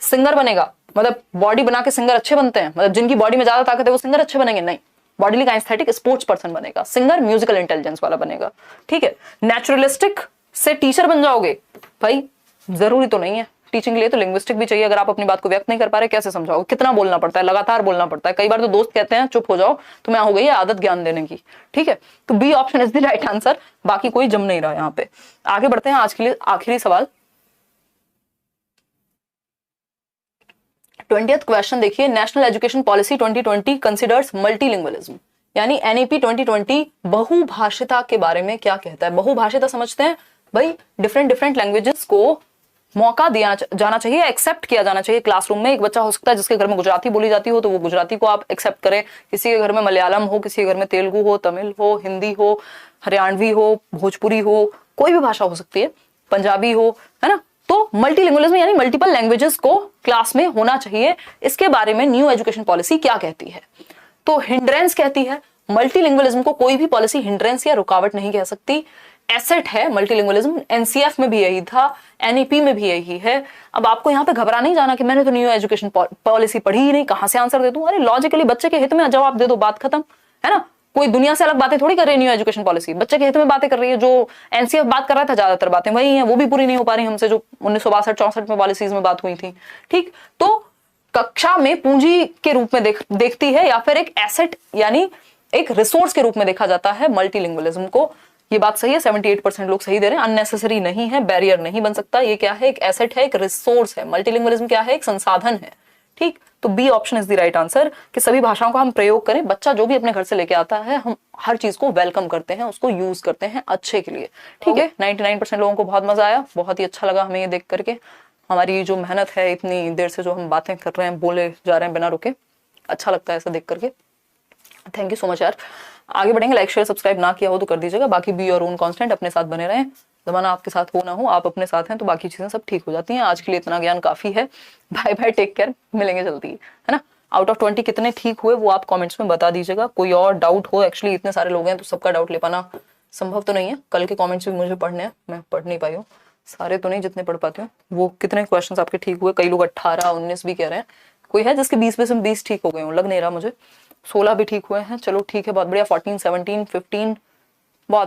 singer बनेगा, मतलब बॉडी बना के सिंगर अच्छे बनते हैं, मतलब जिनकी बॉडी में ज्यादा ताकत है वो सिंगर अच्छे बनेंगे? नहीं, बॉडीली काइनेस्थेटिक स्पोर्ट्स पर्सन बनेगा, सिंगर म्यूजिकल इंटेलिजेंस वाला बनेगा। ठीक है, नेचुरलिस्टिक से टीचर बन जाओगे? भाई जरूरी तो नहीं है, टीचिंग के लिए तो लिंग्विस्टिक भी चाहिए। अगर आप अपनी बात को व्यक्त नहीं कर पा रहे, कैसे समझाओगे? कितना बोलना पड़ता है, लगातार बोलना पड़ता है। कई बार तो दोस्त कहते हैं चुप हो जाओ, तुम्हें हो गई है आदत ज्ञान देने की। ठीक है, तो B option is the right answer, बाकी कोई जम नहीं रहा यहाँ पे। आगे बढ़ते हैं, आज के लिए आखिरी सवाल 20th क्वेश्चन देखिए। National education policy 2020 considers multilingualism, यानी एनईपी 2020 बहुभाषिता के बारे में क्या कहता है? बहुभाषिता समझते हैं भाई, डिफरेंट डिफरेंट लैंग्वेजेस को मौका दिया जाना चाहिए, एक्सेप्ट किया जाना चाहिए क्लासरूम में। एक बच्चा हो सकता है जिसके घर में गुजराती बोली जाती हो, तो वो गुजराती को आप एक्सेप्ट करें। किसी के घर में मलयालम हो, किसी के घर में तेलुगु हो, तमिल हो, हिंदी हो, हरियाणवी हो, भोजपुरी हो, कोई भी भाषा हो सकती है, पंजाबी हो, है ना। तो मल्टीलिंगुअलिज्म यानी मल्टीपल लैंग्वेजेस को क्लास में होना चाहिए। इसके बारे में न्यू एजुकेशन पॉलिसी क्या कहती है? तो हिंड्रेंस कहती है। मल्टीलिंगुअलिज्म को कोई भी पॉलिसी हिंड्रेंस या रुकावट नहीं कह सकती, एसेट है मल्टीलिंगुअलिज्म। एनसीएफ में भी यही था, एनईपी में भी यही है। अब आपको यहाँ पे घबरा नहीं जाना कि मैंने तो न्यू एजुकेशन पॉलिसी पढ़ी ही नहीं, कहां से आंसर दे दूं। अरे लॉजिकली बच्चे के हित में जवाब दे दो, बात खत्म, है ना। कोई दुनिया से अलग बातें थोड़ी कर रही है न्यू एजुकेशन पॉलिसी, बच्चे के हित में बातें कर रही है। जो एनसीएफ बात कर रहा था ज्यादातर बातें वही हैं, वो भी पूरी नहीं हो पा रही हमसे, जो 1962-64 में पॉलिसीज में बात हुई थी। ठीक, तो कक्षा में पूंजी के रूप में देखती है या फिर एक एसेट यानी एक रिसोर्स के रूप में देखा जाता है मल्टीलिंगुअलिज्म को। ये बात सही है, 78% लोग सही दे रहे हैं। अननेसेसरी नहीं है, बैरियर नहीं बन सकता। ये क्या है? एक एसेट है, एक रिसोर्स है। मल्टीलिंगुअलिज्म क्या है? एक संसाधन है। ठीक, तो B option is the right answer कि सभी भाषाओं का हम प्रयोग करें। बच्चा जो भी अपने घर से लेके आता है, हम हर चीज को वेलकम करते हैं, उसको यूज करते हैं अच्छे के लिए। ठीक है, 99% लोगों को बहुत मजा आया, बहुत ही अच्छा लगा हमें ये देख करके। हमारी जो मेहनत है, इतनी देर से जो हम बातें कर रहे हैं, बोले जा रहे हैं बिना रुके, अच्छा लगता है ऐसा देख करके। थैंक यू सो मच यार। आगे बढ़ेंगे, लाइक शेयर सब्सक्राइब ना किया हो तो कर दीजिएगा। बाकी बी योर ओन कांस्टेंट, अपने साथ बने रहें। जमाना आपके साथ हो ना हो, आप अपने साथ हैं तो बाकी चीजें सब ठीक हो जाती हैं। आज के लिए इतना ज्ञान काफी है। बाय बाय, टेक केयर, मिलेंगे जल्दी, है ना। आउट ऑफ 20 कितने ठीक हुए वो आप कमेंट्स में बता दीजिएगा। कोई और डाउट हो, एक्चुअली इतने सारे लोग हैं तो सबका डाउट ले पाना संभव तो नहीं है। कल के कमेंट्स भी मुझे पढ़ने हैं, मैं पढ़ नहीं पाई हूँ सारे, तो नहीं जितने पढ़ पाती हूँ। वो कितने क्वेश्चंस आपके ठीक हुए? कई लोग 18, 19 भी कह रहे हैं। कोई है जिसके 20 में से 20 ठीक हो गए हो? लग नहीं रहा मुझे। 16 भी ठीक हुए हैं, चलो ठीक है, बहुत बढ़िया। 14, 17, 15